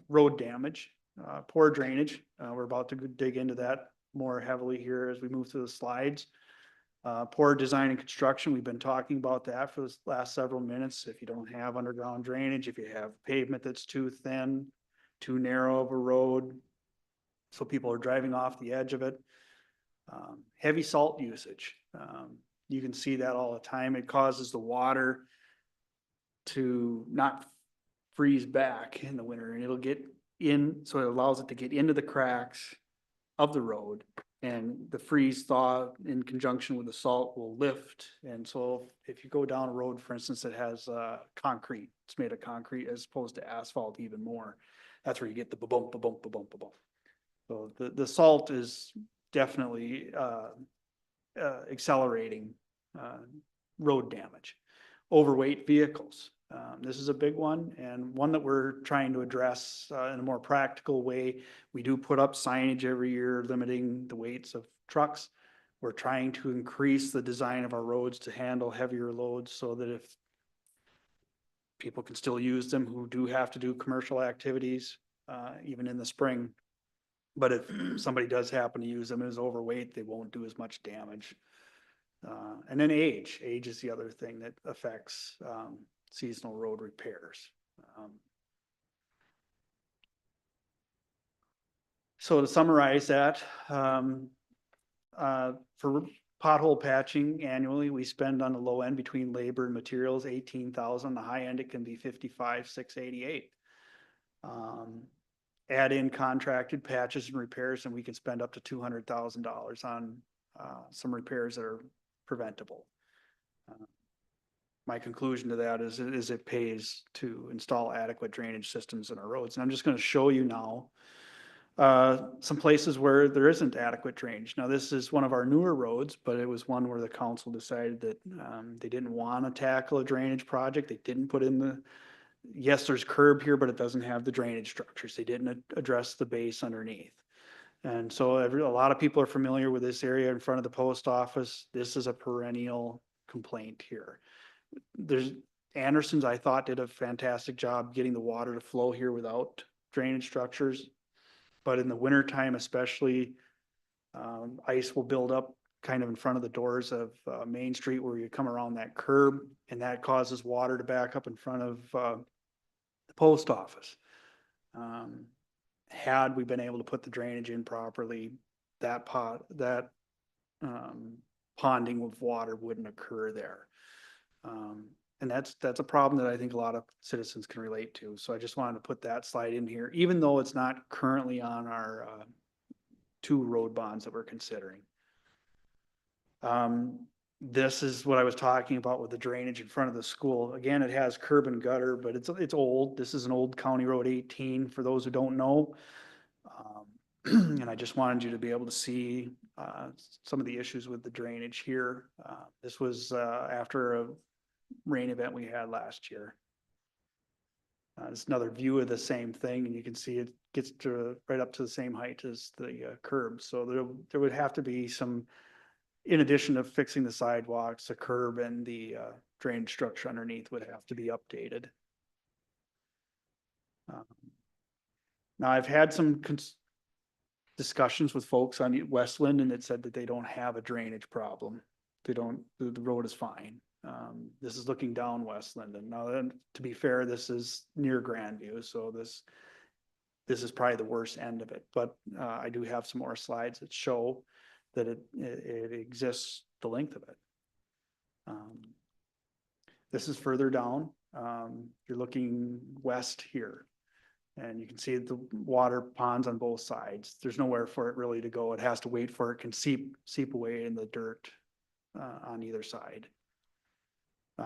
road damage, poor drainage. We're about to dig into that more heavily here as we move through the slides. Poor design and construction, we've been talking about that for the last several minutes. If you don't have underground drainage, if you have pavement that's too thin, too narrow of a road, so people are driving off the edge of it. Heavy salt usage, you can see that all the time. It causes the water to not freeze back in the winter, and it'll get in, so it allows it to get into the cracks of the road, and the freeze thaw in conjunction with the salt will lift. And so if you go down a road, for instance, that has concrete, it's made of concrete as opposed to asphalt even more, that's where you get the ba-bump, ba-bump, ba-bump, ba-bump. So the salt is definitely accelerating road damage. Overweight vehicles. This is a big one, and one that we're trying to address in a more practical way. We do put up signage every year limiting the weights of trucks. We're trying to increase the design of our roads to handle heavier loads so that if people can still use them who do have to do commercial activities, even in the spring. But if somebody does happen to use them as overweight, they won't do as much damage. And then age is the other thing that affects seasonal road repairs. So to summarize that, for pothole patching annually, we spend on the low end between labor and materials, 18,000. The high end, it can be 55,688. Add in contracted patches and repairs, and we can spend up to $200,000 on some repairs that are preventable. My conclusion to that is it pays to install adequate drainage systems in our roads. And I'm just going to show you now some places where there isn't adequate drainage. Now, this is one of our newer roads, but it was one where the council decided that they didn't want to tackle a drainage project. They didn't put in the, yes, there's curb here, but it doesn't have the drainage structures. They didn't address the base underneath. And so a lot of people are familiar with this area in front of the post office. This is a perennial complaint here. Anderson's, I thought, did a fantastic job getting the water to flow here without drainage structures. But in the wintertime especially, ice will build up kind of in front of the doors of Main Street where you come around that curb, and that causes water to back up in front of the post office. Had we been able to put the drainage in properly, that ponding of water wouldn't occur there. And that's a problem that I think a lot of citizens can relate to. So I just wanted to put that slide in here, even though it's not currently on our 2 road bonds that we're considering. This is what I was talking about with the drainage in front of the school. Again, it has curb and gutter, but it's old. This is an old County Road 18 for those who don't know. And I just wanted you to be able to see some of the issues with the drainage here. This was after a rain event we had last year. It's another view of the same thing, and you can see it gets to right up to the same height as the curb. So there would have to be some, in addition to fixing the sidewalks, the curb and the drainage structure underneath would have to be updated. Now I've had some discussions with folks on Westland, and it said that they don't have a drainage problem. They don't, the road is fine. This is looking down Westland, and now then, to be fair, this is near Grandview, so this is probably the worst end of it. But I do have some more slides that show that it exists the length of it. This is further down. You're looking west here, and you can see the water ponds on both sides. There's nowhere for it really to go. It has to wait for it can seep away in the dirt on either side.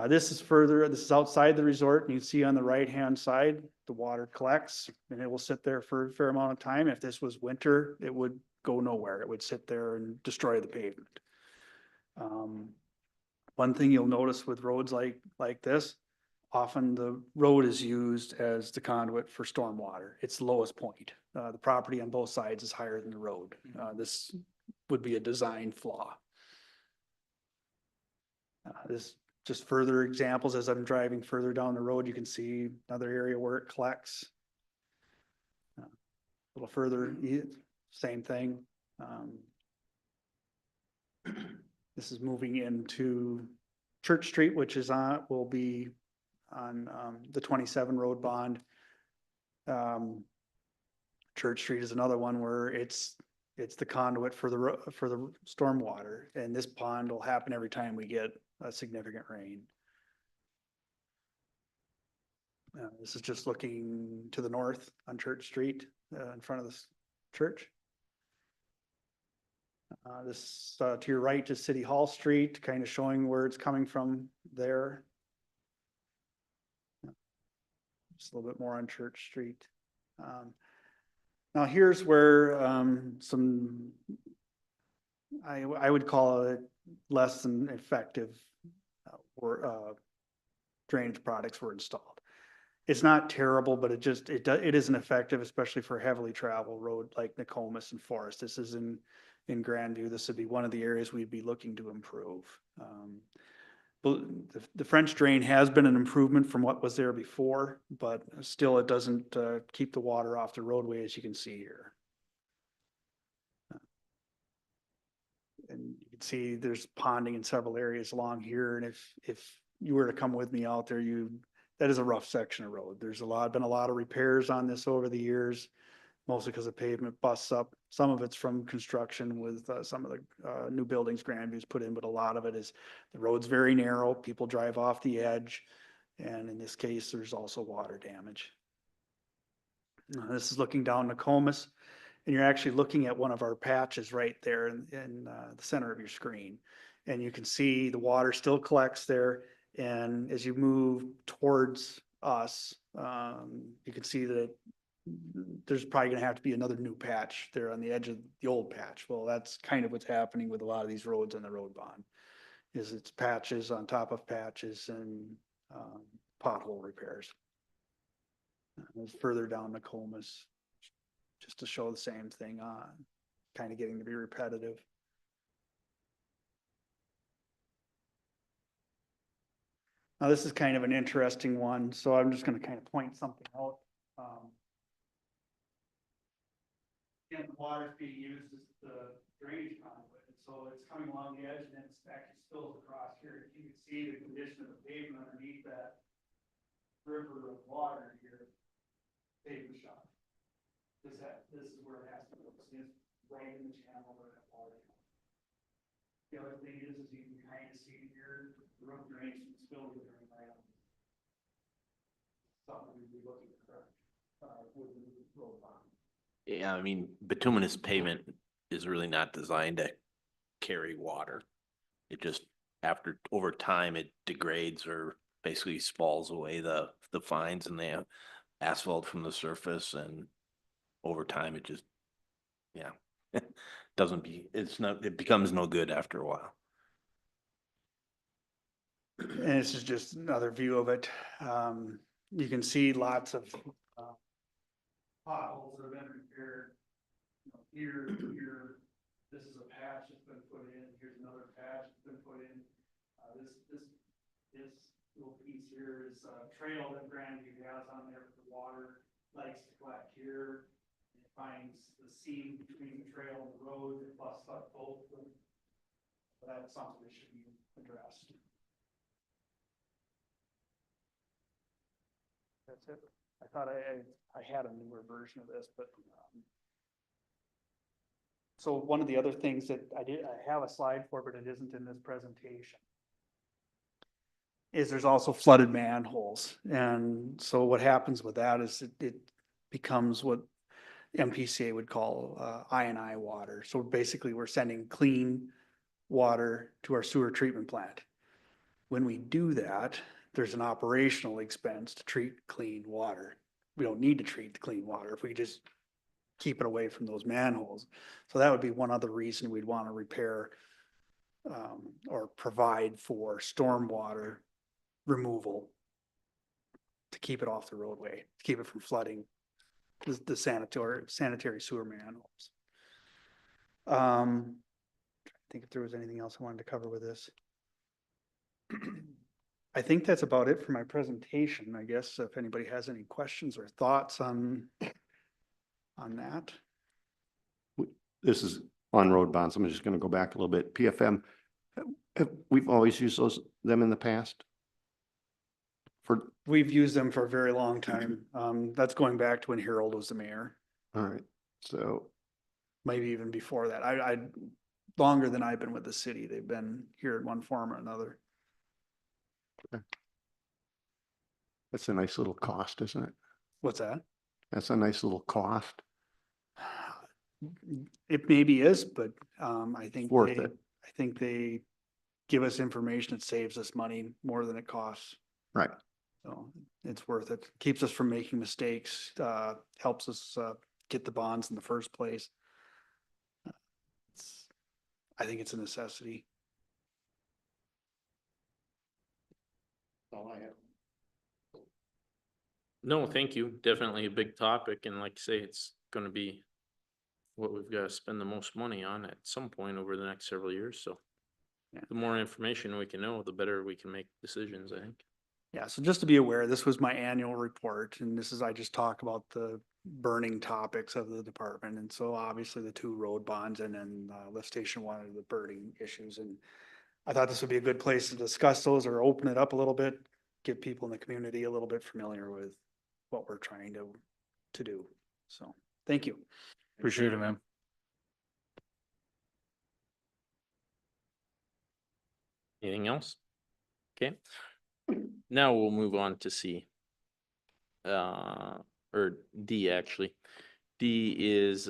This is outside the resort, and you can see on the right-hand side, the water collects, and it will sit there for a fair amount of time. If this was winter, it would go nowhere. It would sit there and destroy the pavement. One thing you'll notice with roads like this, often the road is used as the conduit for stormwater. It's the lowest point. The property on both sides is higher than the road. This would be a design flaw. This just further examples as I'm driving further down the road, you can see another area where it collects. A little further, same thing. This is moving into Church Street, which is will be on the 27 road bond. Church Street is another one where it's the conduit for the stormwater, and this pond will happen every time we get a significant rain. This is just looking to the north on Church Street in front of this church. This to your right is City Hall Street, kind of showing where it's coming from there. Just a little bit more on Church Street. Now here's where I would call it less than effective drainage products were installed. It's not terrible, but it isn't effective, especially for a heavily traveled road like Nokomis and Forest. This is in Grandview. This would be one of the areas we'd be looking to improve. But the French drain has been an improvement from what was there before, but still it doesn't keep the water off the roadway, as you can see here. And you can see there's ponding in several areas along here. And if you were to come with me out there, that is a rough section of road. There's been a lot of repairs on this over the years, mostly because the pavement busts up. Some of it's from construction with some of the new buildings Grandview's put in, but a lot of it is the road's very narrow. People drive off the edge. And in this case, there's also water damage. This is looking down Nokomis, and you're actually looking at one of our patches right there in the center of your screen. And you can see the water still collects there. And as you move towards us, you can see that there's probably going to have to be another new patch there on the edge of the old patch. Well, that's kind of what's happening with a lot of these roads on the road bond, is it's patches on top of patches and pothole repairs. It's further down Nokomis, just to show the same thing on, kind of getting to be repetitive. Now, this is kind of an interesting one, so I'm just going to kind of point something out. Again, the water is being used as the drainage conduit, and so it's coming along the edge and then it actually spills across here. You can see the condition of the pavement underneath that river of water here, pavement shot. This is where it has to go. It's right in the channel where that water comes. The other thing is you can kind of see here, the road drains and spills are going right on. Something we'd be looking for with the road bond. Yeah, I mean, bituminous pavement is really not designed to carry water. It just, over time, it degrades or basically spalls away the fines and the asphalt from the surface, and over time it just, yeah, it becomes no good after a while. And this is just another view of it. You can see lots of potholes that have been repaired. Here, this is a patch that's been put in. Here's another patch that's been put in. This little piece here is a trail that Grandview has on there for the water. Likes to collect here. It finds the seam between the trail and the road. It busts up both of them. That's something that should be addressed. That's it. I thought I had a newer version of this, but so one of the other things that I have a slide for, but it isn't in this presentation, is there's also flooded manholes. And so what happens with that is it becomes what MPCA would call I&I water. So basically we're sending clean water to our sewer treatment plant. When we do that, there's an operational expense to treat clean water. We don't need to treat the clean water if we just keep it away from those manholes. So that would be one other reason we'd want to repair or provide for stormwater removal to keep it off the roadway, to keep it from flooding the sanitary sewer manholes. I think if there was anything else I wanted to cover with this. I think that's about it for my presentation. I guess if anybody has any questions or thoughts on that. This is on road bonds. I'm just going to go back a little bit. PFM, we've always used them in the past. We've used them for a very long time. That's going back to when Harold was the mayor, All right, so maybe even before that. I longer than I've been with the city. They've been here in one form or another. that's a nice little cost, isn't it? What's that? That's a nice little cost. It maybe is, but I think Worth it. I think they give us information that saves us money more than it costs. Right. So it's worth it. Keeps us from making mistakes, helps us get the bonds in the first place. I think it's a necessity. All I have. No, thank you. Definitely a big topic, and like I say, it's gonna be what we've got to spend the most money on at some point over the next several years, so. Yeah. The more information we can know, the better we can make decisions, I think. Yeah, so just to be aware, this was my annual report, and I just talk about the burning topics of the department. And so obviously the 2 road bonds and then lift station 1 are the burning issues. And I thought this would be a good place to discuss those or open it up a little bit, get people in the community a little bit familiar with what we're trying to do. So, thank you. Appreciate it, man. Anything else? Okay. Now we'll move on to C. Or D, actually. D is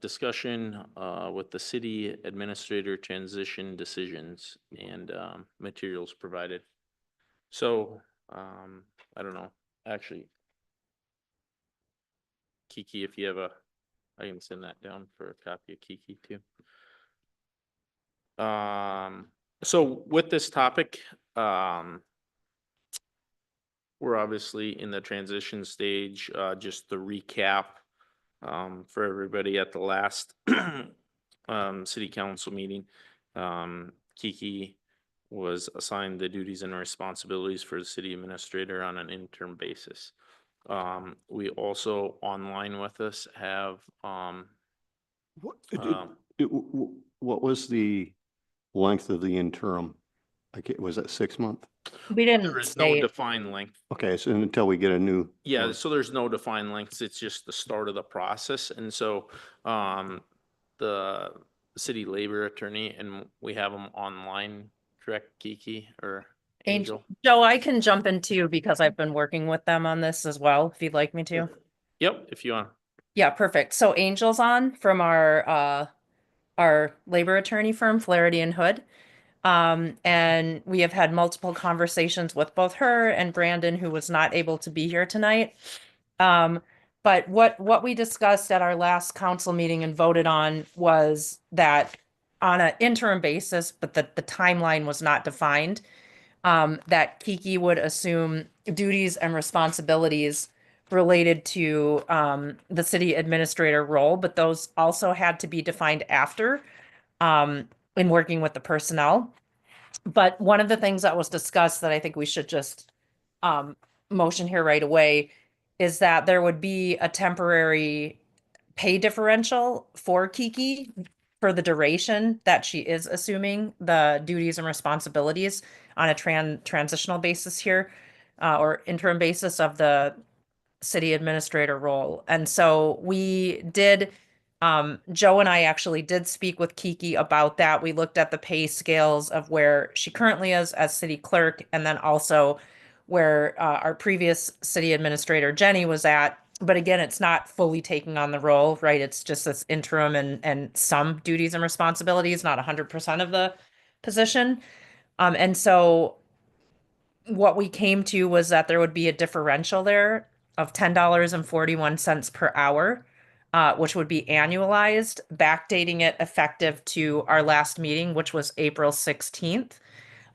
discussion with the city administrator transition decisions and materials provided. So, I don't know, actually. Kiki, if you have I can send that down for a copy of Kiki too. So with this topic, we're obviously in the transition stage. Just to recap for everybody at the last city council meeting, Kiki was assigned the duties and responsibilities for the city administrator on an interim basis. We also online with us have What was the length of the interim? Like, was that 6 month? We there didn't is no state, defined length. Okay, so until we get a new. Yeah, so there's no defined lengths. It's just the start of the process. And so the city labor attorney, and we have them online, correct, Kiki or Angel? Joe, I can jump in too because I've been working with them on this as well, if you'd like me to. Yep, if you want. Yeah, perfect. So Angel's on from our labor attorney firm, Flaherty and Hood. And we have had multiple conversations with both her and Brandon, who was not able to be here tonight. But what we discussed at our last council meeting and voted on was that on an interim basis, but the timeline was not defined, that Kiki would assume duties and responsibilities related to the city administrator role, but those also had to be defined after in working with the personnel. But one of the things that was discussed that I think we should just motion here right away is that there would be a temporary pay differential for Kiki for the duration that she is assuming the duties and responsibilities on a transitional basis here, or interim basis of the city administrator role. And so we did, Joe and I actually did speak with Kiki about that. We looked at the pay scales of where she currently is as city clerk, and then also where our previous city administrator, Jenny, was at. But again, it's not fully taking on the role, right? It's just this interim and some duties and responsibilities, not 100% of the position. And so what we came to was that there would be a differential there of $10.41 per hour, which would be annualized, backdating it effective to our last meeting, which was April 16th.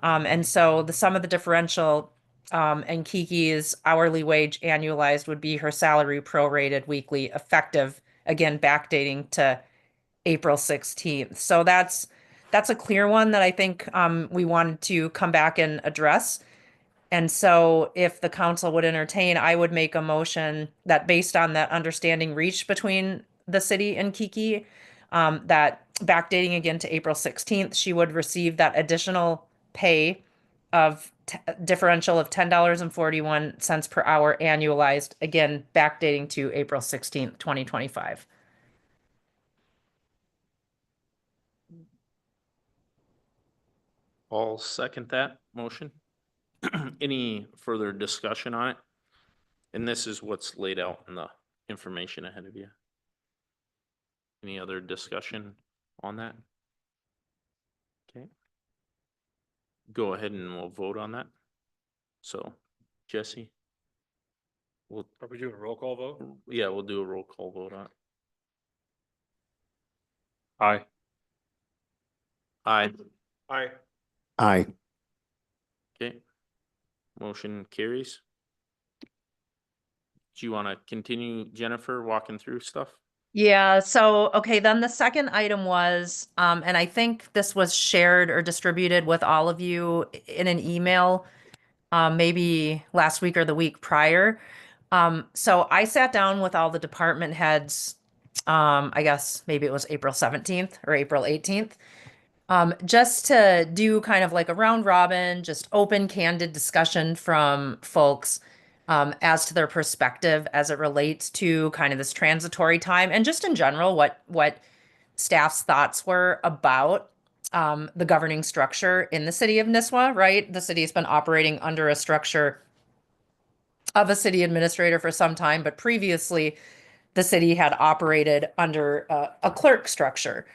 And so the sum of the differential and Kiki's hourly wage annualized would be her salary prorated weekly effective, again, backdating to April 16th. So that's a clear one that I think we wanted to come back and address. And so if the council would entertain, I would make a motion that based on that understanding reached between the city and Kiki, that backdating again to April 16th, she would receive that additional pay of differential of $10.41 per hour annualized, again, backdating to April 16th, 2025. I'll second that motion. Any further discussion on it? And this is what's laid out in the information ahead of you. Any other discussion on that? Okay. Go ahead and we'll vote on that. So, Jesse? We'll, Are we doing a roll call vote? yeah, we'll do a roll call vote on it. Aye. Aye. Aye. Aye. Okay. Motion carries. Do you want to continue, Jennifer, walking through stuff? Yeah, so, okay, then the second item was, and I think this was shared or distributed with all of you in an email, maybe last week or the week prior. So I sat down with all the department heads, I guess maybe it was April 17th or April 18th, just to do kind of like a round robin, just open, candid discussion from folks as to their perspective as it relates to kind of this transitory time and just in general what staff's thoughts were about the governing structure in the city of Nisswa, right? The city has been operating under a structure of a city administrator for some time, but previously the city had operated under a clerk structure.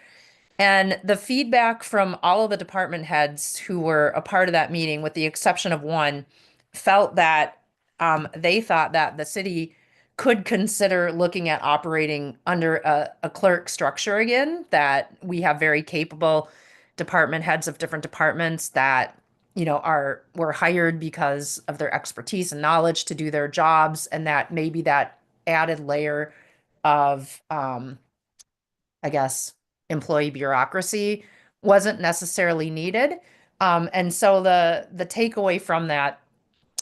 And the feedback from all of the department heads who were a part of that meeting, with the exception of one, felt that they thought that the city could consider looking at operating under a clerk structure again, that we have very capable department heads of different departments that, you know, were hired because of their expertise and knowledge to do their jobs, and that maybe that added layer of I guess, employee bureaucracy wasn't necessarily needed. And so the takeaway from that,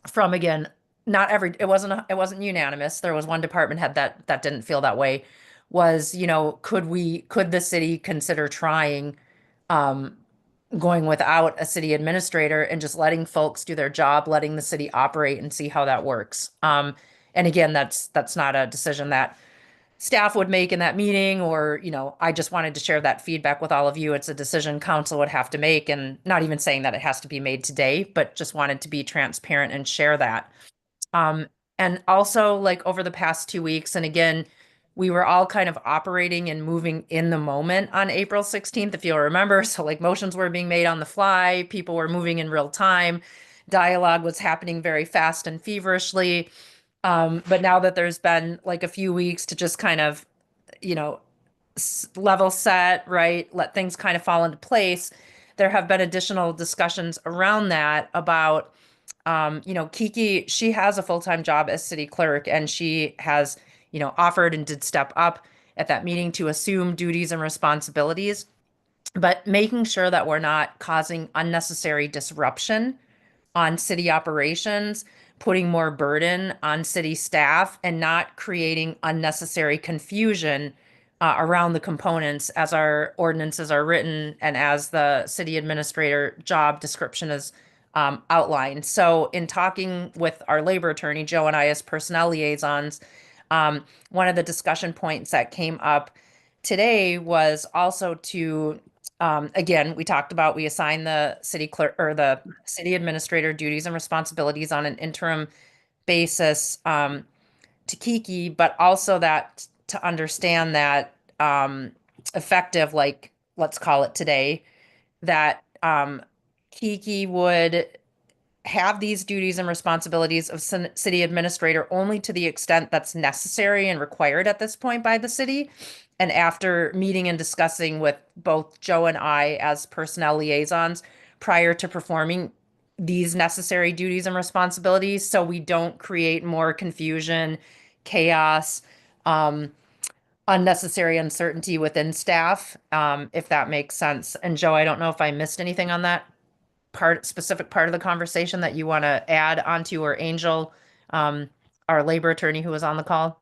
from again, it wasn't unanimous. There was one department head that didn't feel that way. Was, you know, could the city consider trying going without a city administrator and just letting folks do their job, letting the city operate and see how that works. And again, that's not a decision that staff would make in that meeting, or, you know, I just wanted to share that feedback with all of you. It's a decision council would have to make, and not even saying that it has to be made today, but just wanted to be transparent and share that. And also, like, over the past 2 weeks, and again, we were all kind of operating and moving in the moment on April 16th, if you'll remember. So like motions were being made on the fly, people were moving in real time, dialogue was happening very fast and feverishly. But now that there's been like a few weeks to just kind of, you know, level set, right? Let things kind of fall into place. There have been additional discussions around that about, you know, Kiki, she has a full-time job as city clerk, and she has, you know, offered and did step up at that meeting to assume duties and responsibilities, but making sure that we're not causing unnecessary disruption on city operations, putting more burden on city staff, and not creating unnecessary confusion around the components as our ordinances are written and as the city administrator job description is outlined. So in talking with our labor attorney, Joe, and I as personnel liaisons, one of the discussion points that came up today was also to again, we talked about, we assign the city clerk or the city administrator duties and responsibilities on an interim basis to Kiki, but also that to understand that effective, like let's call it today, that Kiki would have these duties and responsibilities of city administrator only to the extent that's necessary and required at this point by the city. And after meeting and discussing with both Joe and I as personnel liaisons prior to performing these necessary duties and responsibilities, so we don't create more confusion, chaos, unnecessary uncertainty within staff, if that makes sense. And Joe, I don't know if I missed anything on that specific part of the conversation that you want to add onto, or Angel, our labor attorney who was on the call.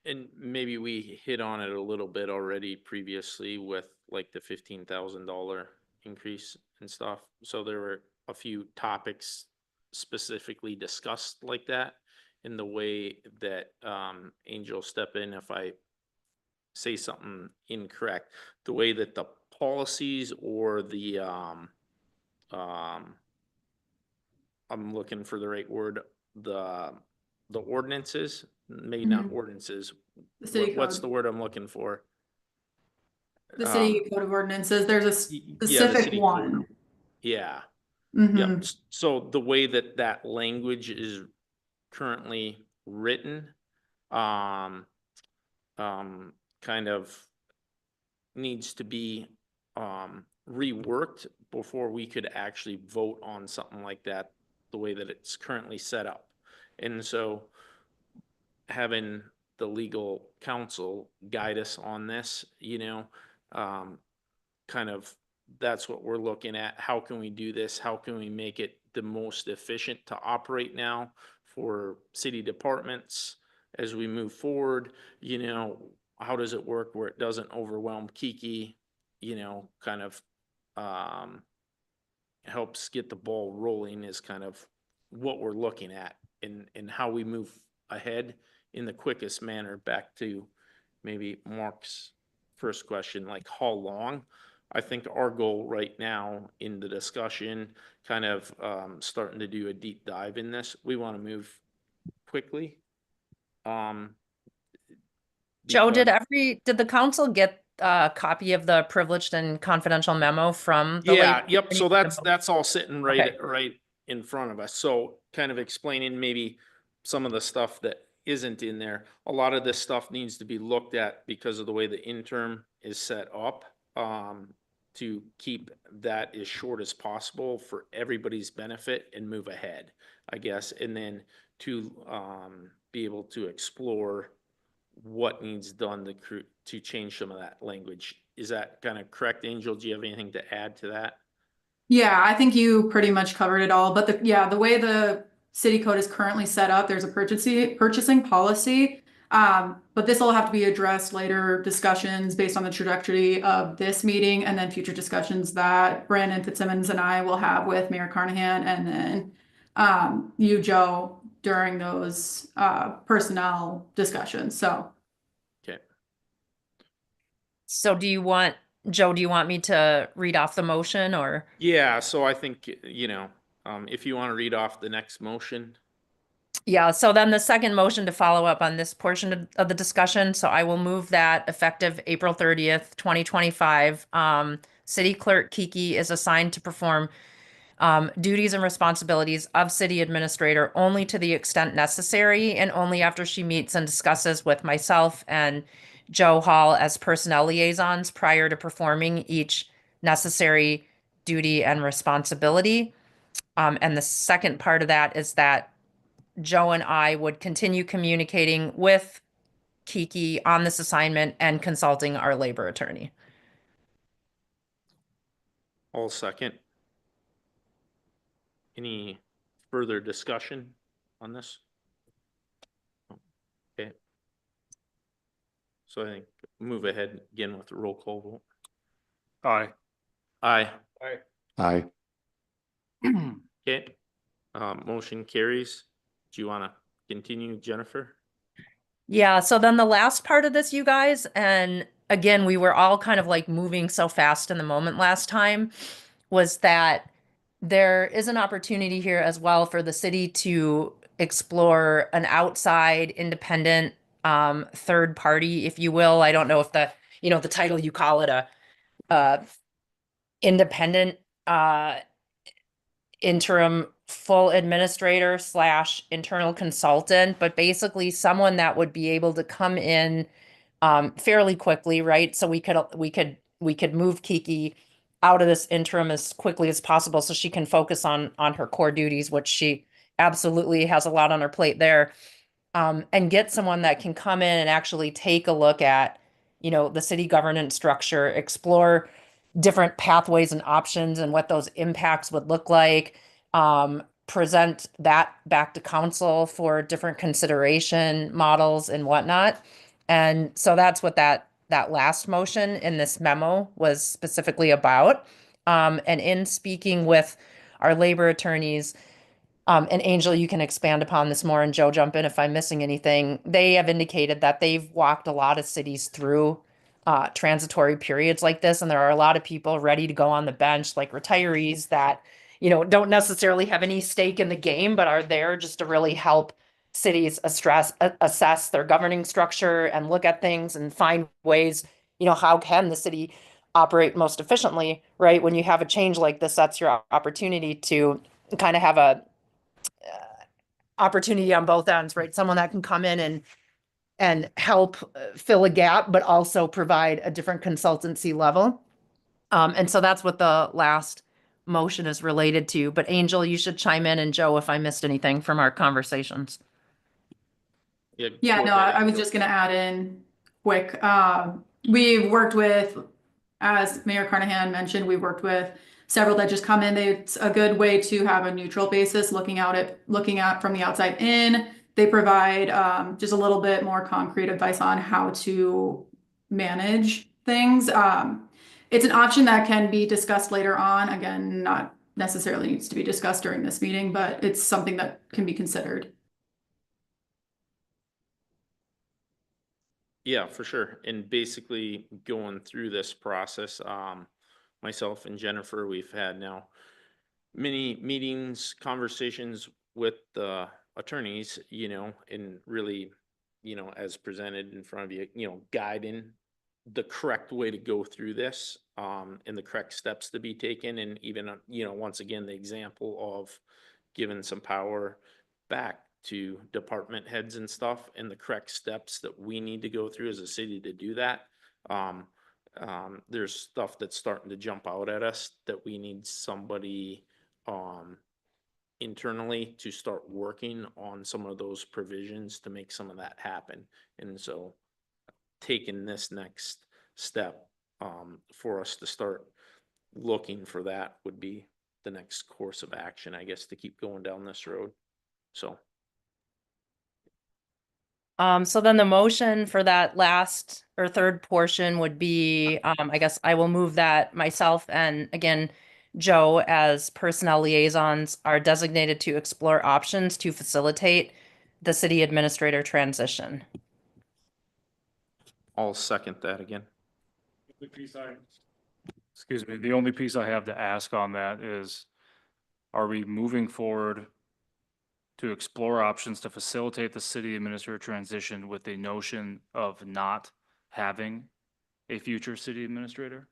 And maybe we hit on it a little bit already previously with like the $15,000 increase and stuff. So there were a few topics specifically discussed like that, in the way that Angel, step in if I say something incorrect. The way that the policies or the I'm looking for the right word, the ordinances, maybe not ordinances. The city What's code. the word I'm looking for? The city code of ordinances, there's a Yeah, the specific city code. one. Yeah, Mhm. yep. So the way that that language is currently written, kind of needs to be reworked before we could actually vote on something like that, the way that it's currently set up. And so having the legal counsel guide us on this, kind of, that's what we're looking at. How can we do this? How can we make it the most efficient to operate now for city departments as we move forward? How does it work where it doesn't overwhelm Kiki, kind of helps get the ball rolling is kind of what we're looking at, and how we move ahead in the quickest manner. Back to maybe Mark's first question, like how long? I think our goal right now in the discussion, kind of starting to do a deep dive in this, we want to move quickly. Joe, did because- did the council get a copy of the privileged and confidential memo from the Yeah, labor yep, so attorney? that's all sitting Okay. right in front of us, so kind of explaining maybe some of the stuff that isn't in there. A lot of this stuff needs to be looked at because of the way the interim is set up, to keep that as short as possible for everybody's benefit and move ahead, I guess, and then to be able to explore what needs done to change some of that language. Is that kind of correct, Angel? Do you have anything to add to that? Yeah, I think you pretty much covered it all, but the way the city code is currently set up, there's a purchasing policy. But this will have to be addressed later discussions based on the trajectory of this meeting, and then future discussions that Brandon Fitzsimmons and I will have with Mayor Carnahan, and then you, Joe, during those personnel discussions. So Okay. So Joe, do you want me to read off the motion, or? Yeah, so I think, if you want to read off the next motion. Yeah, so then the second motion to follow up on this portion of the discussion, so I will move that effective April 30th, 2025. City Clerk Kiki is assigned to perform duties and responsibilities of city administrator only to the extent necessary, and only after she meets and discusses with myself and Joe Hall as personnel liaisons prior to performing each necessary duty and responsibility. And the second part of that is that Joe and I would continue communicating with Kiki on this assignment and consulting our labor attorney. All second. Any further discussion on this? Okay. So I think move ahead again with the roll call vote. Aye. Aye. Aye. Okay. Motion carries. Do you want to continue, Jennifer? Yeah, so then the last part of this, you guys, and again, we were all kind of like moving so fast in the moment last time, was that there is an opportunity here as well for the city to explore an outside independent third party, if you will. I don't know if the title you call it uh, independent, interim full administrator / internal consultant, but basically someone that would be able to come in fairly quickly, right? So we could move Kiki out of this interim as quickly as possible so she can focus on her core duties, which she absolutely has a lot on her plate there. And get someone that can come in and actually take a look at, the city governance structure, explore different pathways and options and what those impacts would look like. Present that back to council for different consideration models and whatnot. And so that's what that last motion in this memo was specifically about. And in speaking with our labor attorneys, and Angel, you can expand upon this more, and Joe, jump in if I'm missing anything. They have indicated that they've walked a lot of cities through transitory periods like this, and there are a lot of people ready to go on the bench, like retirees that, don't necessarily have any stake in the game, but are there just to really help cities assess their governing structure and look at things and find ways, how can the city operate most efficiently, right? When you have a change like this, that's your opportunity to kind of have a opportunity on both ends, right? Someone that can come in and help fill a gap, but also provide a different consultancy level. And so that's what the last motion is related to. But Angel, you should chime in, and Joe, if I missed anything from our conversations. Yeah, go no, ahead, I was Angel. just gonna add in quick. We've worked with, as Mayor Carnahan mentioned, we've worked with several that just come in. It's a good way to have a neutral basis, looking at from the outside in. They provide just a little bit more concrete advice on how to manage things. It's an option that can be discussed later on. Again, not necessarily needs to be discussed during this meeting, but it's something that can be considered. Yeah, for sure. And basically going through this process, myself and Jennifer, we've had now many meetings, conversations with the attorneys, and really, as presented in front of you, guiding the correct way to go through this, and the correct steps to be taken. And even, once again, the example of giving some power back to department heads and stuff, and the correct steps that we need to go through as a city to do that. There's stuff that's starting to jump out at us that we need somebody internally to start working on some of those provisions to make some of that happen. And so taking this next step for us to start looking for that would be the next course of action, I guess, to keep going down this road. So So then the motion for that last or third portion would be, I guess I will move that myself and again, Joe as personnel liaisons are designated to explore options to facilitate the city administrator transition. I'll second that again. Excuse me, the only piece I have to ask on that is, are we moving forward to explore options to facilitate the city administrator transition with the notion of not having a future city administrator?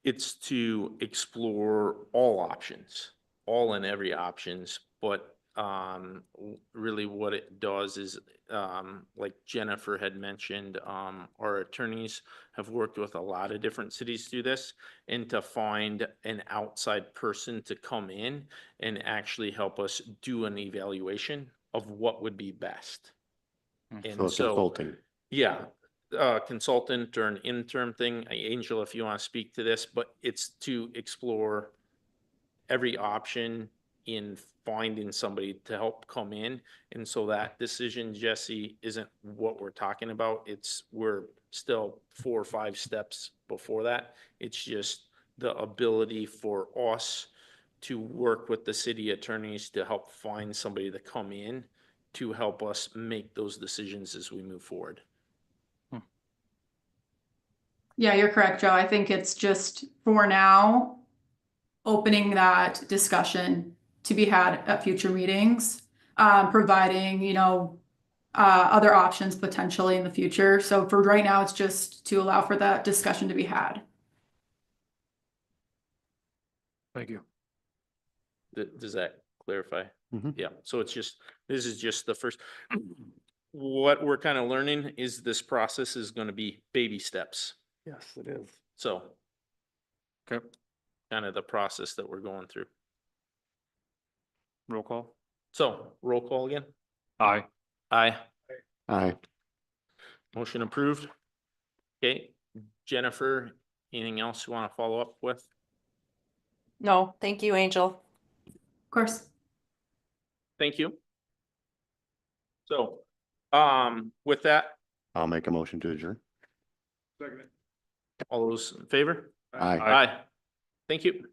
It's to explore all options, all and every options, but really what it does is, like Jennifer had mentioned, our attorneys have worked with a lot of different cities to do this, and to find an outside person to come in and actually help us do an evaluation of what would be best. And So consulting. yeah, consultant or an interim thing, Angel, if you want to speak to this, but it's to explore every option in finding somebody to help come in. And so that decision, Jesse, isn't what we're talking about. We're still 4 or 5 steps before that. It's just the ability for us to work with the city attorneys to help find somebody to come in to help us make those decisions as we move forward. Yeah, you're correct, Joe. I think it's just for now, opening that discussion to be had at future meetings, providing, other options potentially in the future. So for right now, it's just to allow for that discussion to be had. Thank you. Does that clarify? Mhm. Yeah, so it's just, this is just the first. What we're kind of learning is this process is gonna be baby steps. Yes, it is. So Okay, kind of the process that we're going through. roll call. So roll call again. Aye. Aye. Aye. Motion approved. Okay, Jennifer, anything else you want to follow up with? No, thank you, Angel. Of course. Thank you. So, with that, I'll make a motion to adjourn. all those in favor? Aye. Aye. Thank you.